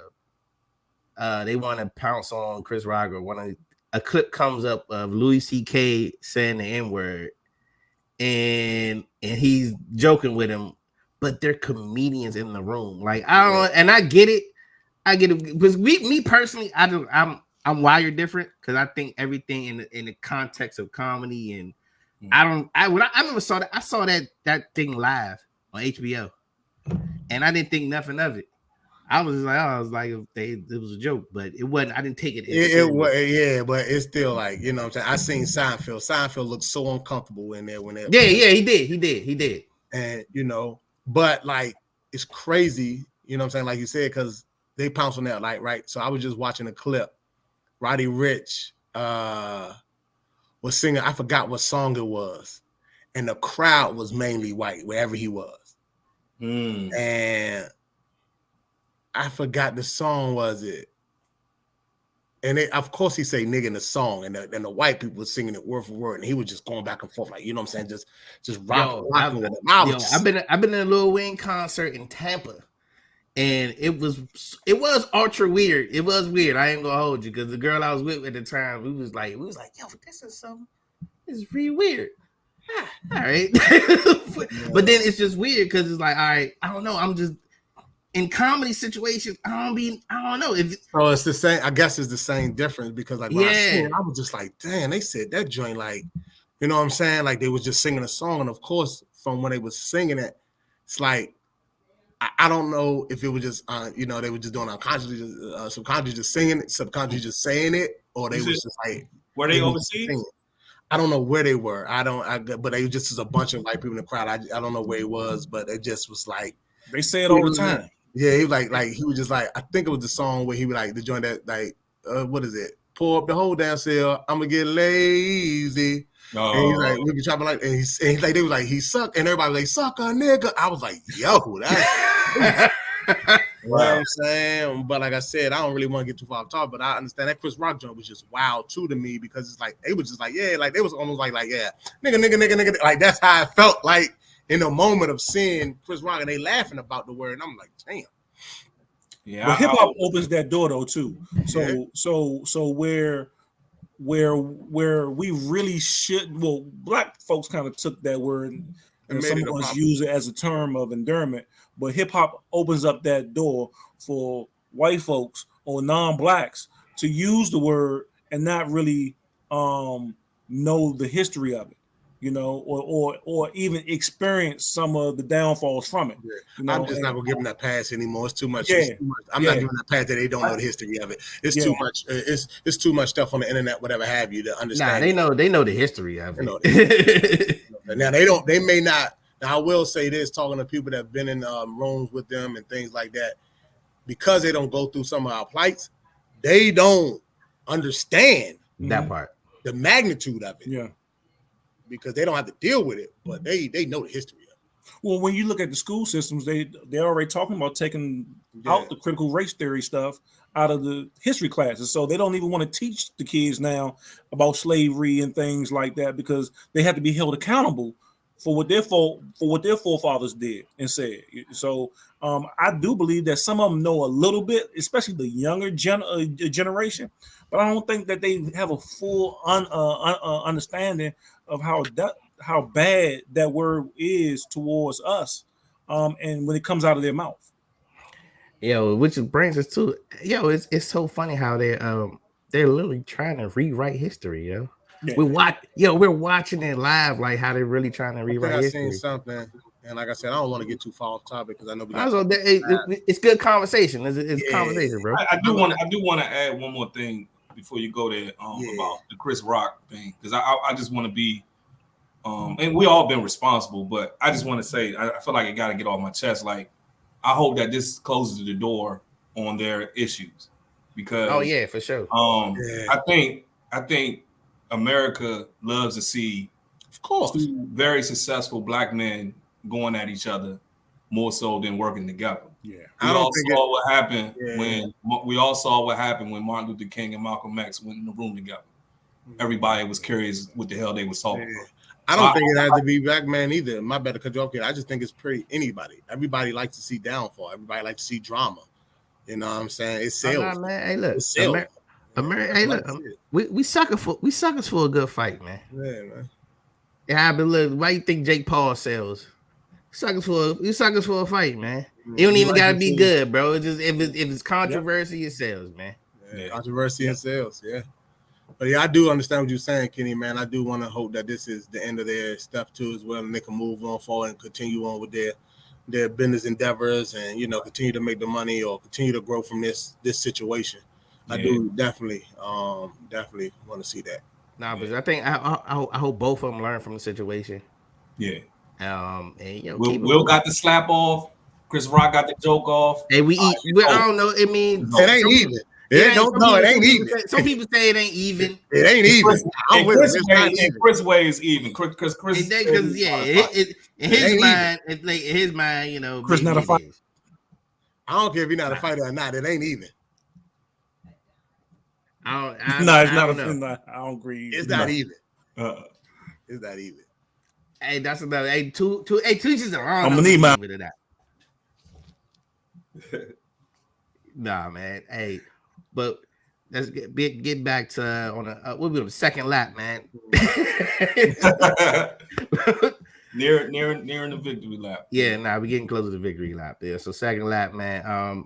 want to pounce on Chris Rock or a clip comes up of Louis C.K. saying the N-word and he's joking with him, but they're comedians in the room. Like I get it because me personally, I'm wired different because I think everything in the context of comedy and I never saw that. I saw that thing live on HBO. And I didn't think nothing of it. I was like, it was a joke, but it wasn't. I didn't take it. It was, but it's still like, you know what I'm saying? I seen Seinfeld. Seinfeld looked so uncomfortable in there he did. And but like it's crazy, you know what I'm saying? Like you said, because they pounced on that, like, right. So I was just watching a clip. Roddy Ricch was singing. I forgot what song it was, and the crowd was mainly white wherever he was. And I forgot the song, was it? And of course he say nigga in the song, and the white people were singing it word for word, and he was just going back and forth, like, you know what I'm saying, just rocking with it. I've been in a Lil Wayne concert in Tampa, and it was ultra weird. It was weird. I ain't gonna hold you, because the girl I was with at the time, we was like, yo, this is pretty weird. All right. But then it's just weird because it's like, all right, I don't know. in comedy situations, I don't know. So it's the same. I guess it's the same difference because like when I seen it, I was just like, damn, they said that joint like, you know what I'm saying? Like they was just singing a song, and of course, from when they was singing it, it's like I don't know if it was just you know, they were just doing unconsciously, subconsciously just singing it, subconsciously just saying it, or they was just like were they overseas? I don't know where they were. But they just was a bunch of white people in the crowd. I don't know where he was, but it just was like they say it all the time. Yeah, he was like he was just like, I think it was the song where he was like the joint that like what is it? Pour up the whole damn cell. I'm gonna get lazy. And he's like, we be chopping like, and he's like, they was like, he suck, and everybody was like, suck a nigga. I was like, yo, that's you know what I'm saying. But like I said, I don't really want to get too far off top, but I understand that Chris Rock joint was just wild too to me because it's like they was just like, yeah, like they was almost like yeah, nigga. Like that's how I felt like in the moment of seeing Chris Rock and they laughing about the word, and I'm like, damn. Yeah, but hip hop opens that door though too. So where we really should, well, black folks kind of took that word and some of us use it as a term of endearment, but hip hop opens up that door for white folks or non-blacks to use the word and not really know the history of it, you know, or even experience some of the downfalls from it. Yeah. You know? I'm just not gonna give them that pass anymore. It's too much. Yeah. It's too much. I'm not giving that pass that they don't know the history of it. It's too much. It's too much stuff on the internet, whatever have you, to understand. Nah, they know the history of it. Now they may not. Now I will say this, talking to people that have been in rooms with them and things like that, because they don't go through some of our plights, they don't understand that part, the magnitude of it. Yeah. Because they don't have to deal with it, but they know the history of it. Well, when you look at the school systems, they're already talking about taking out the critical race theory stuff out of the history classes. So they don't even want to teach the kids now about slavery and things like that because they have to be held accountable for what their forefathers did and said. So I do believe that some of them know a little bit, especially the younger generation, but I don't think that they have a full understanding of how bad that word is towards us, and when it comes out of their mouth. Yo, which brings us to it's so funny how they're literally trying to rewrite history, yo. Yeah. We're watching it live, like how they're really trying to rewrite history. I've seen something, and like I said, I don't want to get too far off topic because I know it's good conversation. It's conversation, bro. I do want to add one more thing before you go there about the Chris Rock thing, because I just want to be and we all been responsible, but I just want to say I feel like I got to get off my chest. Like I hope that this closes the door on their issues, because for sure. I think America loves to see, of course, two very successful black men going at each other more so than working together. Yeah, we all saw what happened when Martin Luther King and Malcolm X went in the room together. Everybody was curious what the hell they was talking about. I don't think it has to be black man either. My bad to cut you off, kid. I just think it's pretty anybody. Everybody likes to see downfall. Everybody likes to see drama. You know what I'm saying? It's sales. Man. Hey, look, we suckers for a good fight, man. Yeah, man. Yeah, but look, why you think Jake Paul sells? Suckers for a fight, man. It don't even gotta be good, bro. It's just if it's controversy, it sells, man. Yeah. Controversy and sales, yeah. But yeah, I do understand what you're saying, Kenny, man. I do want to hope that this is the end of their stuff too, as well, and they can move on forward and continue on with their business endeavors, and continue to make the money or continue to grow from this situation. I do definitely want to see that. Nah, but I think I hope both of them learn from the situation. Yeah. And Will got the slap off. Chris Rock got the joke off. Hey, I don't know. It means it ain't even. It ain't even. Some people say it ain't even. It ain't even. Chris way is even. Chris. Because in his mind, Chris not a fighter. I don't care if he's not a fighter or not. It ain't even. It's not. I don't agree. It's not even. It's not even. Hey, that's another. Hey, two just around. I'm gonna need my. Nah, man. Hey, but let's get back to we'll be on the second lap, man. Nearing the victory lap. Yeah, we getting close to the victory lap there. So second lap, man.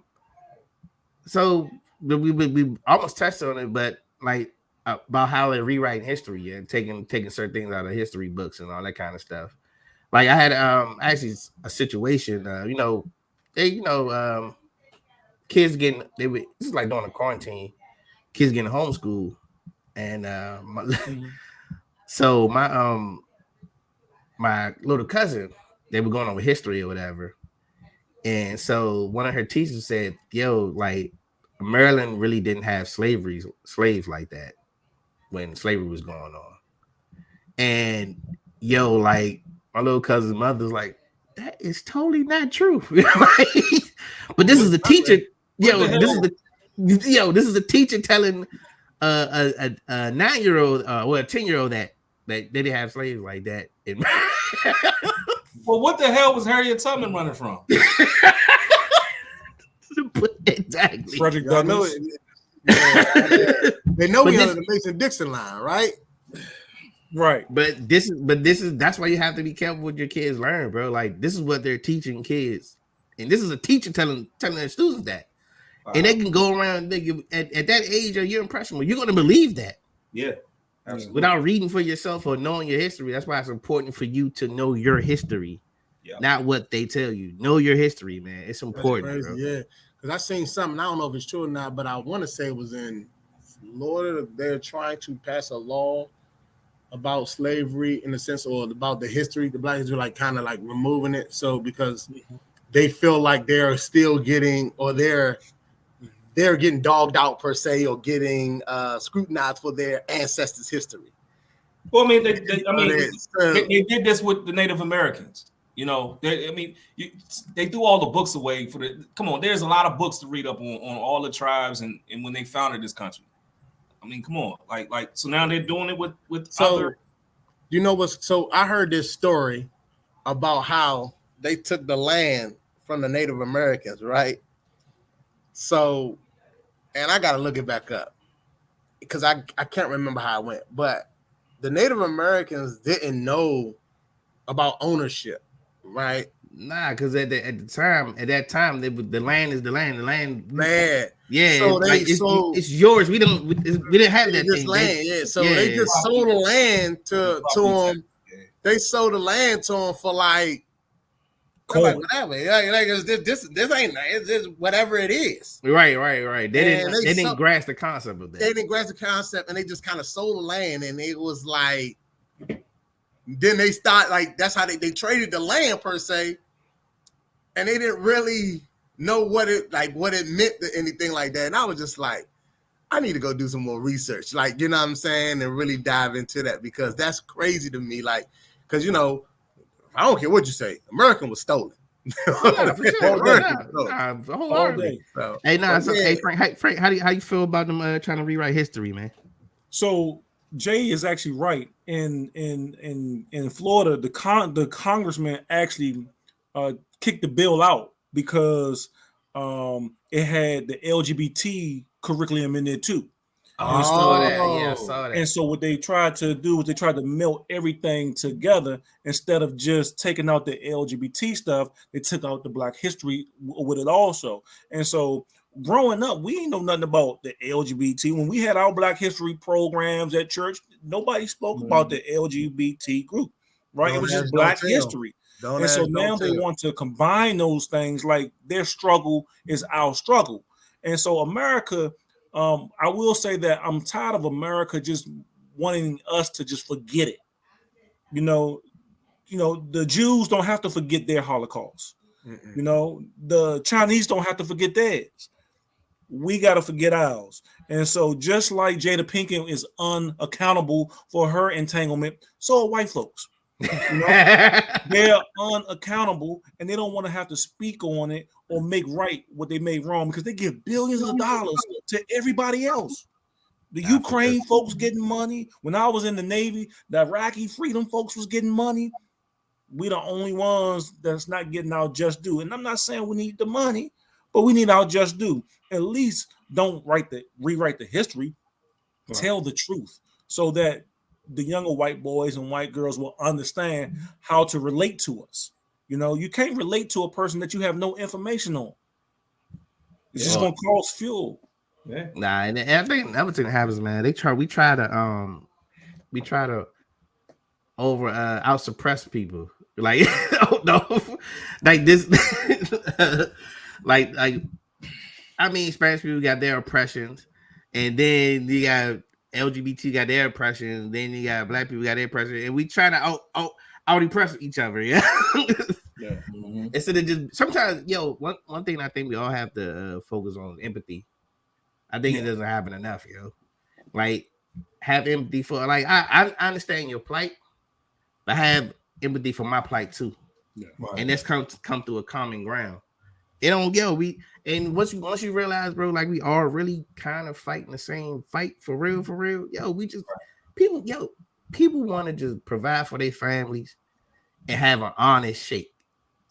So we almost touched on it, but like about how they're rewriting history and taking certain things out of history books and all that kind of stuff. Like I had actually a situation, kids getting this is like during the quarantine, kids getting homeschooled, and so my little cousin, they were going over history or whatever. And so one of her teachers said, yo, like Maryland really didn't have slaves like that when slavery was going on. And yo, like my little cousin's mother's like, that is totally not true. But this is the teacher. This is a teacher telling a 9-year-old or a 10-year-old that they didn't have slaves like that. Well, what the hell was Harriet Tubman running from? Exactly. Frederick Douglass. They know we under the Mason-Dixon line, right? Right. But that's why you have to be careful what your kids learn, bro. Like this is what they're teaching kids, and this is a teacher telling their students that, and they can go around at that age or you're impressionable, you're going to believe that. Yeah. Absolutely. Without reading for yourself or knowing your history. That's why it's important for you to know your history, not what they tell you. Know your history, man. It's important, bro. Yeah, because I seen something. I don't know if it's true or not, but I want to say it was in Florida. They're trying to pass a law about slavery in the sense, or about the history. The Black history, like kind of like removing it. So because they feel like they're still getting, or they're getting dogged out per se, or getting scrutinized for their ancestors' history. Well, I mean, they did this with the Native Americans. You know, they threw all the books away for the. Come on, there's a lot of books to read up on all the tribes and when they founded this country. I mean, come on, like so now they're doing it with. So, other... you know what? So I heard this story about how they took the land from the Native Americans, right? So. And I got to look it back up because I can't remember how it went. But the Native Americans didn't know about ownership, right? Nah, because at that time, the land is the land. The land, man. Yeah, so it's yours. We didn't have that thing. Land, So they just sold the land to them. They sold the land to them for like. Cool. Like whatever, like this ain't it's just whatever it is. Right. They didn't grasp the concept of that. They didn't grasp the concept, and they just kind of sold the land, and it was like. Then they start like that's how they traded the land per se, and they didn't really know what it meant to anything like that. And I was just like, I need to go do some more research, like you know what I'm saying, and really dive into that because that's crazy to me, like because you know. I don't care what you say. American was stolen. Yeah, for sure. Wholeheartedly. Hey, Frank, how do you feel about them trying to rewrite history, man? So Jay is actually right. In Florida, the congressman actually kicked the bill out because it had the LGBT curriculum in there too. I saw that. And so what they tried to do was they tried to melt everything together instead of just taking out the LGBT stuff. They took out the Black history with it also. And so growing up, we ain't know nothing about the LGBT. When we had our Black history programs at church, nobody spoke about the LGBT group, right? It was just Black history. And so now they want to combine those things like their struggle is our struggle. And so America. I will say that I'm tired of America just wanting us to just forget it. You know, the Jews don't have to forget their Holocaust. You know, the Chinese don't have to forget theirs. We got to forget ours. And so just like Jada Pinkett is unaccountable for her entanglement, so are white folks. You know? They're unaccountable and they don't want to have to speak on it or make right what they made wrong because they give billions of dollars to everybody else. The Ukraine folks getting money. When I was in the Navy, the Iraqi freedom folks was getting money. We the only ones that's not getting our just due. And I'm not saying we need the money, but we need our just due. At least don't rewrite the history. Right. Tell the truth so that the younger white boys and white girls will understand how to relate to us. You know, you can't relate to a person that you have no information on. It's just gonna cause fuel. Yeah. Nah, and I think another thing that happens, man. We try to over out suppress people. Like, no, like this, like I mean, Spanish people got their oppressions, and then you got LGBT got their oppressions, then you got black people got their oppression, and we try to out oppress each other. Yeah. Yeah. Mhm. Instead of just sometimes, one thing I think we all have to focus on is empathy. I think it doesn't happen enough, Like, have empathy for, like, I understand your plight, but have empathy for my plight too. Yeah. Right. And that's come through a common ground. It don't once you realize, bro, like we all really kind of fighting the same fight for real. We just people want to just provide for their families and have an honest shake.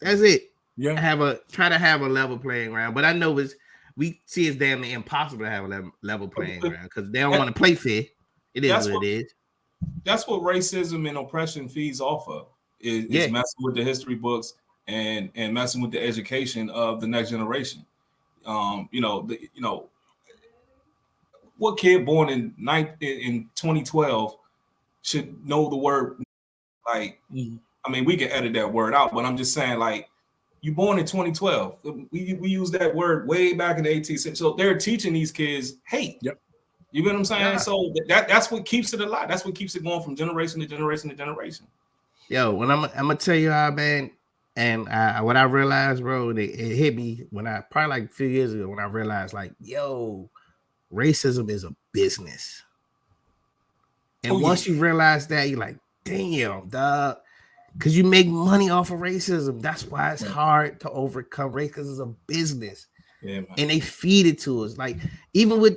That's it. Yeah. Try to have a level playing ground. But I know we see it's damn near impossible to have a level playing ground because they don't want to play fair. It is what it is. That's what racism and oppression feeds off of. Is messing with the history books and messing with the education of the next generation. What kid born in 2012 should know the word, like, I mean, we can edit that word out, but I'm just saying, like, you born in 2012. We use that word way back in the 18th century. So they're teaching these kids hate. Yep. You get what I'm saying? Yeah. So that's what keeps it alive. That's what keeps it going from generation to generation to generation. When I'm gonna tell you how, man, and what I realized, bro, it hit me when I probably like a few years ago when I realized, like, racism is a business. And once you realize that, you're like, damn, dog. Because you make money off of racism. That's why it's hard to overcome race, because it's a business. Yeah, man. And they feed it to us. Like,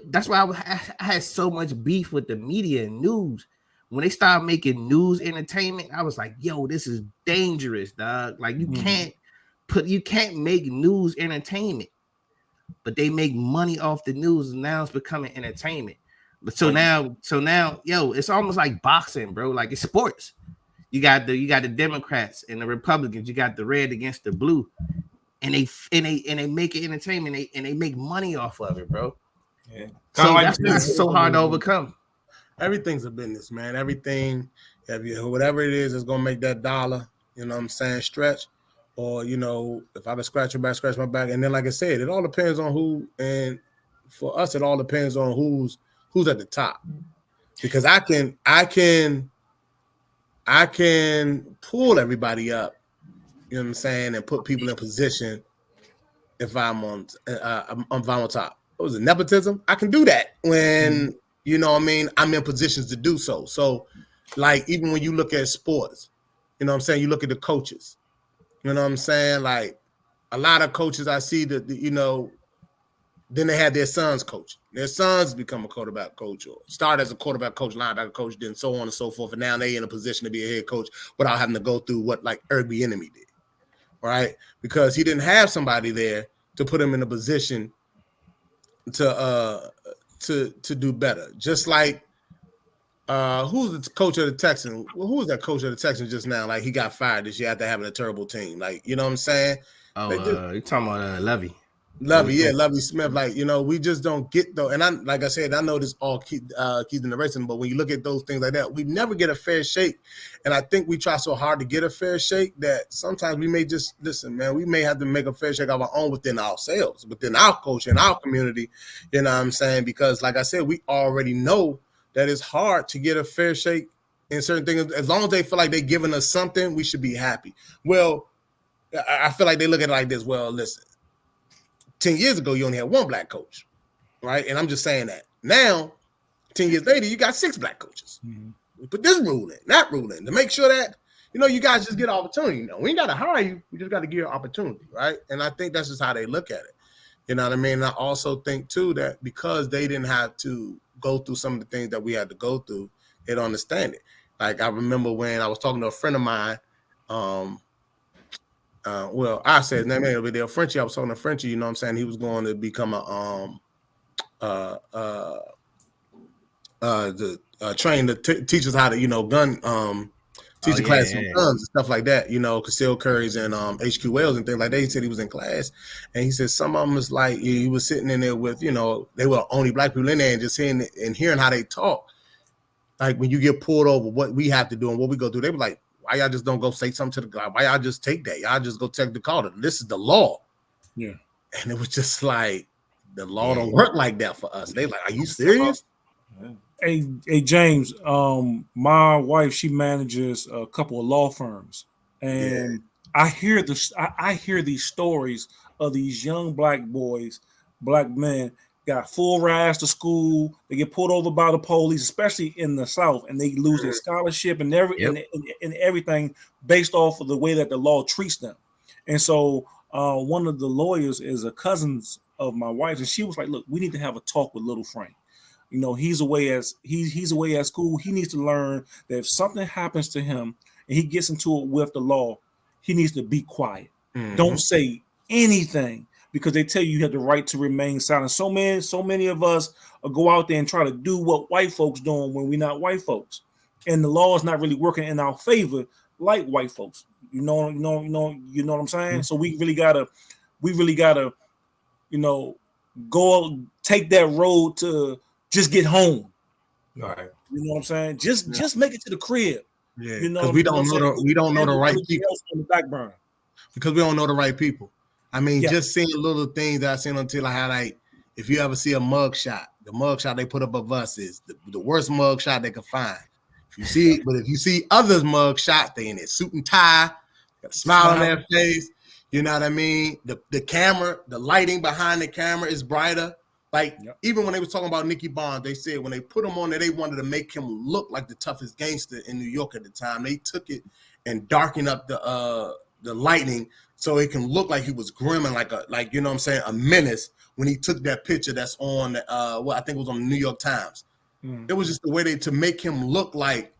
that's why I had so much beef with the media and news. When they started making news entertainment, I was like, this is dangerous, dog. Like, you can't make news entertainment. But they make money off the news, and now it's becoming entertainment. So now, it's almost like boxing, bro. Like, it's sports. You got the Democrats and the Republicans. You got the red against the blue, and they make it entertainment. And they make money off of it, bro. Yeah. So that's so hard to overcome. Everything's a business, man. Everything, whatever it is gonna make that dollar. You know what I'm saying? Stretch, or if I can scratch your back, scratch my back. And then, like I said, it all depends on who. And for us, it all depends on who's at the top, because I can pull everybody up, you know what I'm saying, and put people in position if I'm on top. What was it, nepotism? I can do that when, I'm in positions to do so. So, like, even when you look at sports, you know what I'm saying, you look at the coaches, you know what I'm saying, like, a lot of coaches I see that, then they had their sons coach. Their sons become a quarterback coach or start as a quarterback coach, linebacker coach, then so on and so forth. And now they in a position to be a head coach without having to go through what like Irby Enemy did, right? Because he didn't have somebody there to put him in a position to do better. Just like who's the coach of the Texans? Well, who was that coach of the Texans just now? Like, he got fired this year after having a terrible team. Like, you know what I'm saying? You're talking about Levy. Lovey Smith. Like, we just don't get though. And like I said, I know this all keys in the racing, but when you look at those things like that, we never get a fair shake. And I think we try so hard to get a fair shake that sometimes we may just listen, man. We may have to make a fair shake of our own within ourselves, within our culture and our community. You know what I'm saying? Because, like I said, we already know that it's hard to get a fair shake in certain things. As long as they feel like they're giving us something, we should be happy. Well, I feel like they look at it like this. Well, listen. 10 years ago, you only had one black coach, right? And I'm just saying that. Now, 10 years later, you got 6 black coaches. Mm-hmm. We put this rule in, that rule in, to make sure that, you guys just get opportunity. We ain't got to hire you. We just got to give you opportunity, right? And I think that's just how they look at it. You know what I mean? And I also think, too, that because they didn't have to go through some of the things that we had to go through, they don't understand it. Like, I remember when I was talking to a friend of mine, I said his name over there, Frenchie. I was talking to Frenchie, you know what I'm saying? He was going to become train to teach us how to, gun teaching classes on guns and stuff like that, concealed carries and HQ Wells and things like that. He said he was in class and he said some of them was like he was sitting in there with, they were only black people in there and just hearing how they talk. Like when you get pulled over, what we have to do and what we go through, they were like, why y'all just don't go say something to the guy? Why y'all just take that? Y'all just go take the call. This is the law. Yeah. And it was just like, the law don't work like that for us. They like, are you serious? Hey, James, my wife, she manages a couple of law firms. And I hear these stories of these young black boys, black men, got full rides to school. They get pulled over by the police, especially in the South, and they lose their scholarship and everything based off of the way that the law treats them. And so one of the lawyers is a cousin of my wife, and she was like, "Look, we need to have a talk with little Frank. He's away at school. He needs to learn that if something happens to him and he gets into it with the law, he needs to be quiet. Mm-hmm. Don't say anything." Because they tell you have the right to remain silent. So many of us go out there and try to do what white folks doing when we're not white folks, and the law is not really working in our favor like white folks. You know what I'm saying? Mm-hmm. So we really gotta, go take that road to just get home. All right. You know what I'm saying? Just make it to the crib. Yeah. Because we don't know the right people on the back burner. Because we don't know the right people. I mean, just seeing little things that I seen until I highlight. If you ever see a mug shot, the mug shot they put up of us is the worst mug shot they could find. If you see others mug shot, they in their suit and tie, got a smile on their face. You know what I mean? The camera, the lighting behind the camera is brighter. Like even when they was talking about Nicky Barnes, they said when they put him on there, they wanted to make him look like the toughest gangster in New York at the time. They took it and darkened up the lighting so it can look like he was grim and like a menace when he took that picture that's on I think it was on the New York Times. It was just the way to make him look like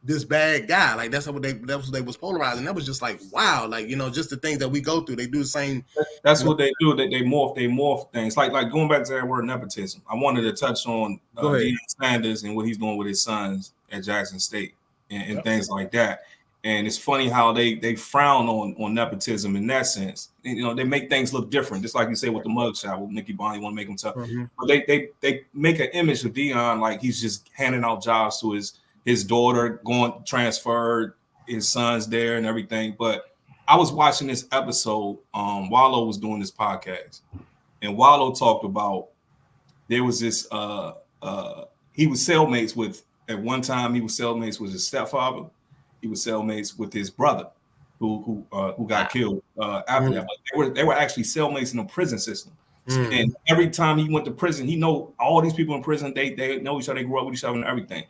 this bad guy. Like that's what they was polarizing. That was just like wow, like just the things that we go through. They do the same. That's what they do. They morph things. Like going back to that word nepotism. I wanted to touch on Deion Sanders and what he's doing with his sons at Jackson State and things like that. And it's funny how they frown on nepotism in that sense. They make things look different, just like you say with the mugshot with Nicky Barnes. You want to make him tough, but they make an image of Deion like he's just handing out jobs to his daughter, going transferred, his son's there and everything. But I was watching this episode. Wallow was doing this podcast, and Wallow talked about there was this. He was cellmates with at one time. He was cellmates with his stepfather. He was cellmates with his brother, who got killed after that. But they were actually cellmates in the prison system. And every time he went to prison, he know all these people in prison. They know each other. They grew up with each other and everything.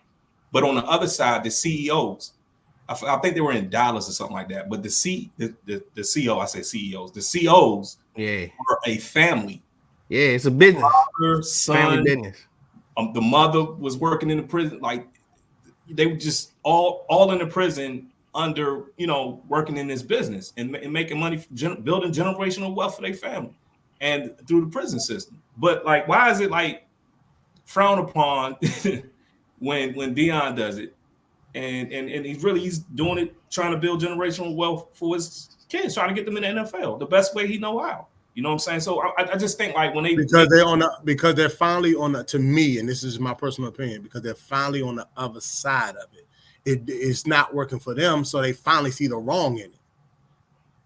But on the other side, the CEOs, I think they were in Dallas or something like that. But the CEO, I say CEOs, the COs were a family. Yeah, it's a business. Father, son, family business. The mother was working in the prison, like. They were just all in the prison under, working in this business and making money, building generational wealth for their family and through the prison system. But like, why is it like frowned upon when Deion does it? And he's doing it, trying to build generational wealth for his kids, trying to get them in the NFL the best way he know how. You know what I'm saying? So I just think like when because they're finally on the, to me, and this is my personal opinion, because they're finally on the other side of it. It's not working for them, so they finally see the wrong in it.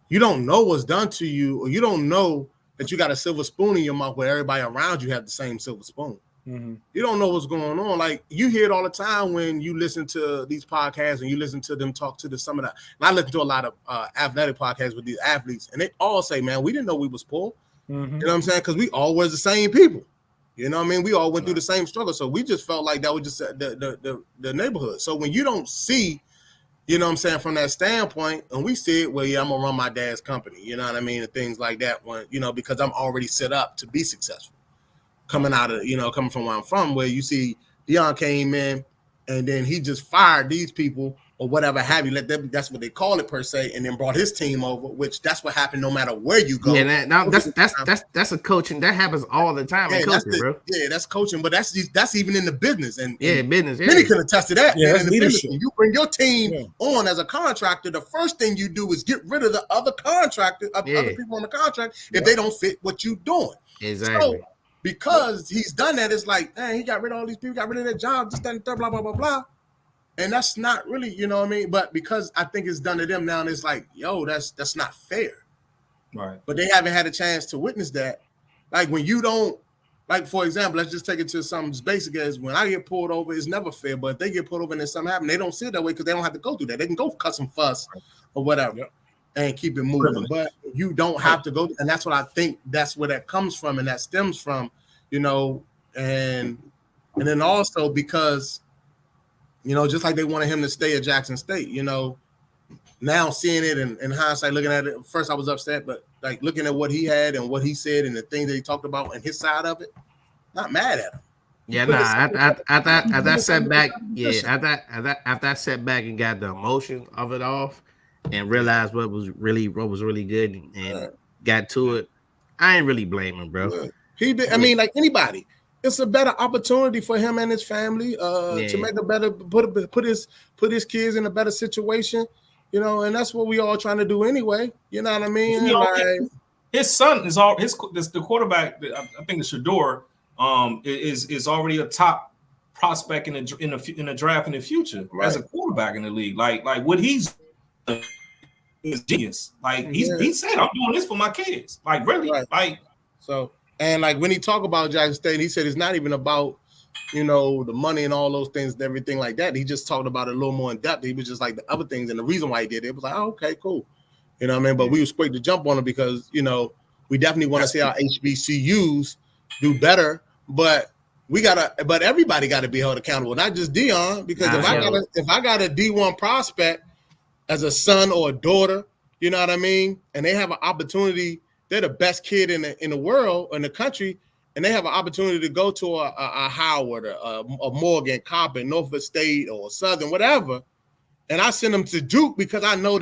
You don't know what's done to you, or you don't know that you got a silver spoon in your mouth where everybody around you have the same silver spoon. You don't know what's going on. Like you hear it all the time when you listen to these podcasts and you listen to them talk to some of that. And I listen to a lot of athletic podcasts with these athletes, and they all say, "Man, we didn't know we was poor." You know what I'm saying? Because we all was the same people. You know what I mean? We all went through the same struggle, so we just felt like that was just the neighborhood. So when you don't see, you know what I'm saying, from that standpoint, and we see it, well, yeah, I'm gonna run my dad's company. You know what I mean, and things like that. When because I'm already set up to be successful. Coming from where I'm from, where you see Deion came in and then he just fired these people or whatever have you. Let them, that's what they call it per se, and then brought his team over, which that's what happened no matter where you go. Yeah, that's a coaching that happens all the time in coaching, bro. Yeah, that's coaching, but that's even in the business and business. Many can attest to that. Yeah, man, that's in the leadership. business, when you bring your team on as a contractor, the first thing you do is get rid of the other contractor, other people on the contract if they don't fit what you're doing. Exactly. So, because he's done that, it's like, man, he got rid of all these people, got rid of their job, just that, blah, blah, blah, blah, blah. And that's not really, you know what I mean? But because I think it's done to them now, and it's like, yo, that's not fair. Right. But they haven't had a chance to witness that. Like when you don't, like for example, let's just take it to something as basic as when I get pulled over, it's never fair. But if they get pulled over and then something happens, they don't see it that way because they don't have to go through that. They can go cuss and fuss or whatever and keep it moving. But you don't have to go. And that's what I think that's where that comes from and that stems from, you know, and then also because, you know, just like they wanted him to stay at Jackson State, you know, now seeing it in hindsight, looking at it, first I was upset, but like looking at what he had and what he said and the things that he talked about and his side of it, not mad at him. Yeah, at that setback, after that setback and got the emotion of it off and realized what was really good and got to it, I ain't really blaming, bro. He did. I mean, like anybody. It's a better opportunity for him and his family to make a better put his kids in a better situation, you know, and that's what we all trying to do anyway. You know what I mean? You know, his son is the quarterback. I think it's Shador. Is already a top prospect in the draft in the future as a quarterback in the league. Like what he's is genius. Like he said, I'm doing this for my kids. Like really, like so. And like when he talked about Jackson State, he said it's not even about, you know, the money and all those things and everything like that. He just talked about it a little more in depth. He was just like the other things and the reason why he did it was like, oh, okay, cool. You know what I mean? But we was quick to jump on it because, you know, we definitely want to see our HBCUs do better, but everybody got to be held accountable, not just Dion, because if I got a D1 prospect as a son or a daughter, you know what I mean? And they have an opportunity. They're the best kid in the world, in the country, and they have an opportunity to go to a Howard, a Morgan, Coppin, Norfolk State, or Southern, whatever. And I send them to Duke because I know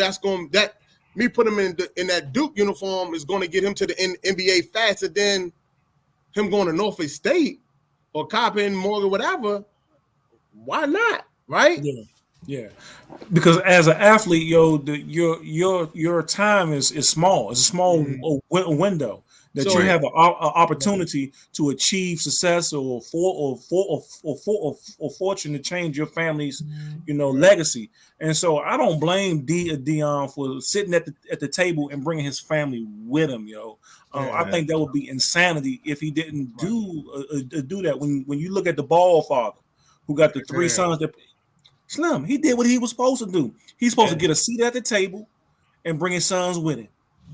me put him in that Duke uniform is going to get him to the NBA faster than him going to Norfolk State or Coppin, Morgan, whatever. Why not? Right? Yeah, because as an athlete, your time is small. It's a small window that you have an opportunity to achieve success or fortune to change your family's, you know, legacy. And so I don't blame Dion for sitting at the table and bringing his family with him. I think that would be insanity if he didn't do that. When you look at the Ball father, who got the three sons that. Slim, he did what he was supposed to do. He's supposed to get a seat at the table and bring his sons with him.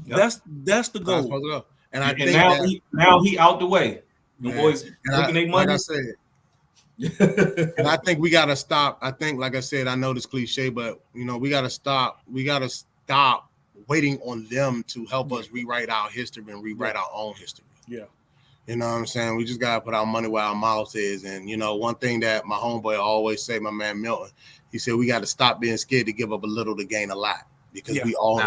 Yep. That's the goal. And I think now he out the way. The boys looking their money. Like I said, and I think we gotta stop. I think, like I said, I know this cliche, but you know, we gotta stop. We gotta stop waiting on them to help us rewrite our history and rewrite our own history. Yeah. You know what I'm saying? We just gotta put our money where our mouth is. And you know, one thing that my homeboy always say, my man Milton, he said we got to stop being scared to give up a little to gain a lot because we only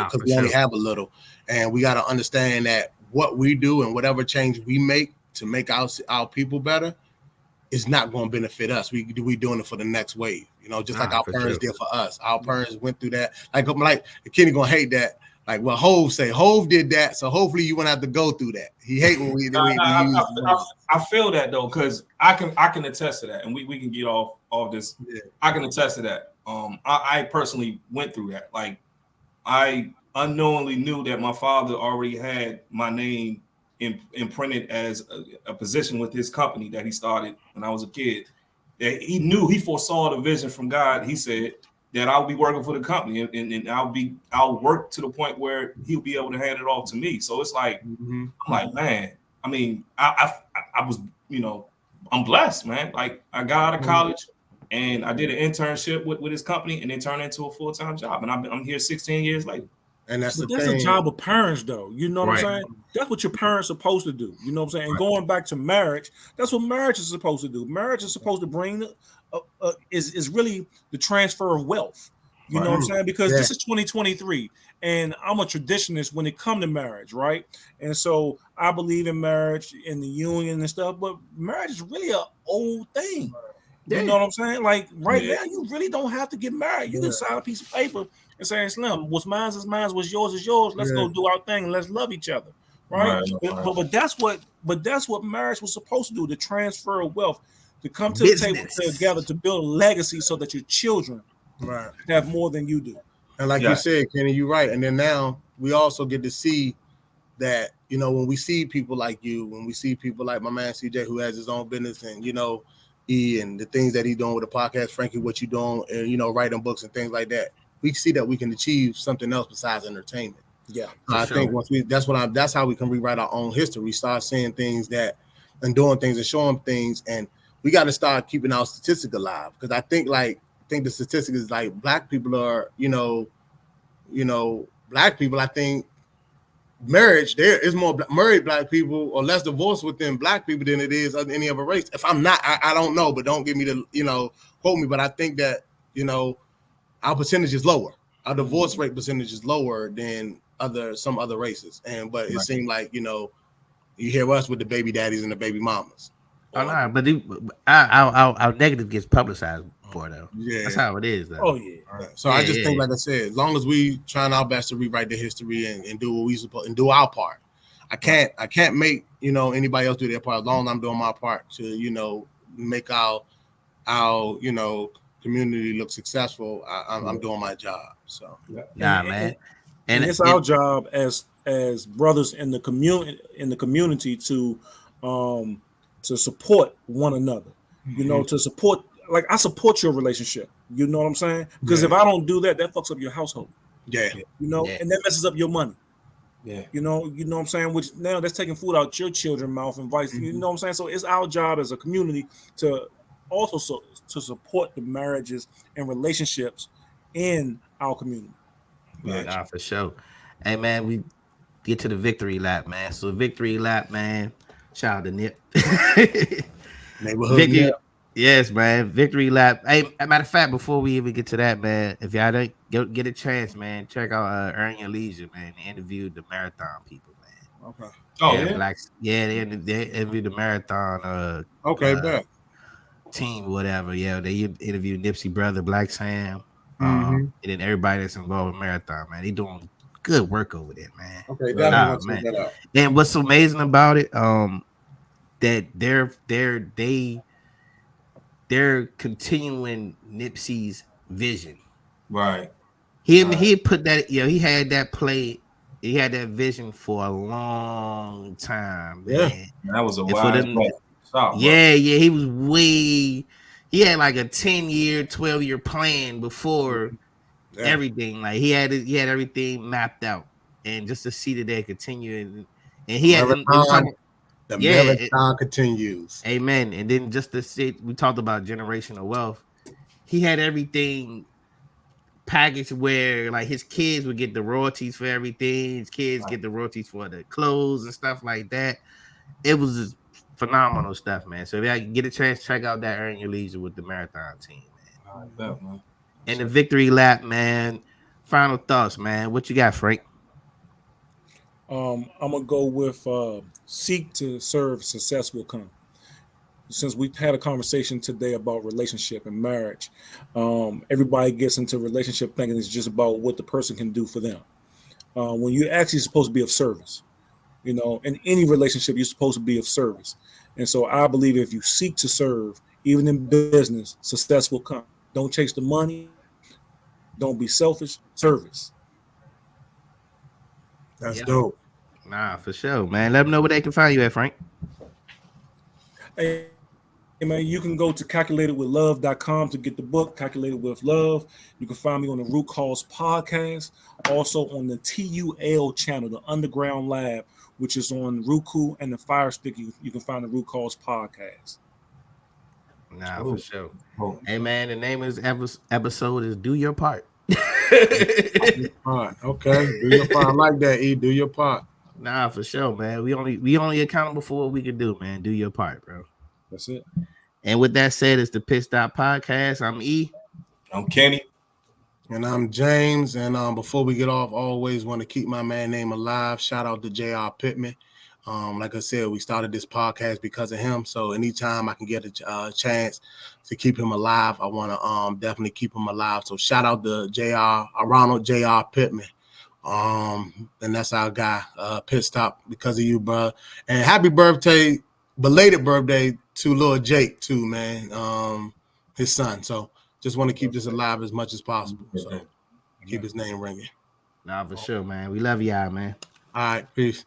have a little, and we got to understand that what we do and whatever change we make to make our people better is not going to benefit us. We doing it for the next wave. You know, just like our parents did for us. Our parents went through that. Like the kid gonna hate that. Like what Hove did that, so hopefully you won't have to go through that. He hate when we I feel that though, because I can attest to that, and we can get off this. Yeah. I can attest to that. I personally went through that. Like I unknowingly knew that my father already had my name imprinted as a position with his company that he started when I was a kid. That he foresaw the vision from God. He said that I'll be working for the company and I'll work to the point where he'll be able to hand it off to me. So it's like, I'm like, man, I mean, I was, you know, I'm blessed, man. Like I got out of college and I did an internship with his company and it turned into a full-time job. And I'm here 16 years later. And that's a job of parents, though. You know what I'm saying? That's what your parents are supposed to do. You know what I'm saying? And going back to marriage, that's what marriage is supposed to do. Marriage is supposed to bring is really the transfer of wealth. You know what I'm saying? Because Yeah. this is 2023, and I'm a traditionalist when it comes to marriage, right? And so I believe in marriage and the union and stuff, but marriage is really an old thing. You know what I'm saying? Like right now, you really don't have to get married. You can sign a piece of paper and say, Slim, what's mine is mine, what's yours is yours. Let's go do our thing and let's love each other. Right. But that's what marriage was supposed to do, to transfer of wealth, to come to the table together to build a legacy so that your children have more than you do. And like you said, Kenny, you're right. And then now we also get to see that, you know, when we see people like you, when we see people like my man CJ, who has his own business, and, you know, and the things that he's doing with the podcast, Frankie, what you doing, and, you know, writing books and things like that, we see that we can achieve something else besides entertainment. Yeah, I think once that's how we can rewrite our own history. Start seeing things that and doing things and showing things, and we got to start keeping our statistics alive, because I think the statistic is like black people are, black people. I think marriage, there is more married black people or less divorce within black people than it is any other race. If I'm not, I don't know, but don't give me the quote me. But I think that our percentage is lower. Our divorce rate percentage is lower than some other races, but it seemed like you hear us with the baby daddies and the baby mamas. Oh no, but our negative gets publicized more though. Yeah, that's how it is though. Oh yeah. So I just think, like I said, as long as we trying our best to rewrite the history and do what we supposed and do our part. I can't make anybody else do their part. As long as I'm doing my part to make our community look successful, I'm doing my job. So man. And it's our job as brothers in the community to support one another. To support, like I support your relationship. You know what I'm saying? Because if I don't do that, that fucks up your household. Yeah. And that messes up your money. Yeah. You know what I'm saying? Which now that's taking food out your children's mouth and vice. You know what I'm saying? So it's our job as a community to also to support the marriages and relationships in our community. Nah, for sure. Hey man, we get to the victory lap, man. So victory lap, man. Shout out to Nip. Neighborhood. Victory, yes, man. Victory lap. Hey, matter of fact, before we even get to that, man, if y'all don't get a chance, man, check out Earn Your Leisure, man. They interviewed the marathon people, man. Okay. Oh yeah, yeah. Blacks. Yeah, they interviewed the marathon. Bet. Team, whatever. Yeah, they interviewed Nipsey brother, Black Sam. Mm-hmm. And then everybody that's involved in marathon, man, they doing good work over there, man. Okay, definitely check that out. And what's amazing about it, that they're continuing Nipsey's vision. Right. He put that, he had that play, he had that vision for a long time, man. Yeah, that was a wise play. He was he had like a 10-year, 12-year plan before everything. Like he had everything mapped out, and just to see that they continue, and he had the marathon continues. Amen. And then just to see, we talked about generational wealth. He had everything packaged where like his kids would get the royalties for everything. His kids get the royalties for the clothes and stuff like that. It was just phenomenal stuff, man. So if y'all get a chance, check out that Earn Your Leisure with the marathon team, man. And the victory lap, man. Final thoughts, man. What you got, Frank? I'm gonna go with seek to serve, success will come. Since we've had a conversation today about relationship and marriage, everybody gets into relationship thinking it's just about what the person can do for them. When you're actually supposed to be of service, in any relationship, you're supposed to be of service. And so I believe if you seek to serve, even in business, success will come. Don't chase the money. Don't be selfish. Service. That's dope. Nah, for sure, man. Let them know where they can find you at, Frank. Hey, man, you can go to calculatedwithlove.com to get the book, Calculated with Love. You can find me on the Root Cause podcast, also on the TUL channel, the Underground Lab, which is on Roku and the Fire Stick. You can find the Root Cause podcast. Nah, for sure. Hey, man, the name of this episode is Do Your Part. Okay, do your part. I like that. Do your part. Nah, for sure, man. We only accountable for what we can do, man. Do your part, bro. That's it. And with that said, it's the Pitt Stop Podcast. I'm E. I'm Kenny. And I'm James. And before we get off, always want to keep my man name alive. Shout out to J.R. Pittman. Like I said, we started this podcast because of him. So anytime I can get a chance to keep him alive, I want to definitely keep him alive. So shout out to Ronald J.R. Pittman. And that's our guy, Pit Stop, because of you, bro. And happy birthday, belated birthday to Lil Jake too, man. His son. So just want to keep this alive as much as possible. So keep his name ringing. Nah, for sure, man. We love y'all, man. All right, peace.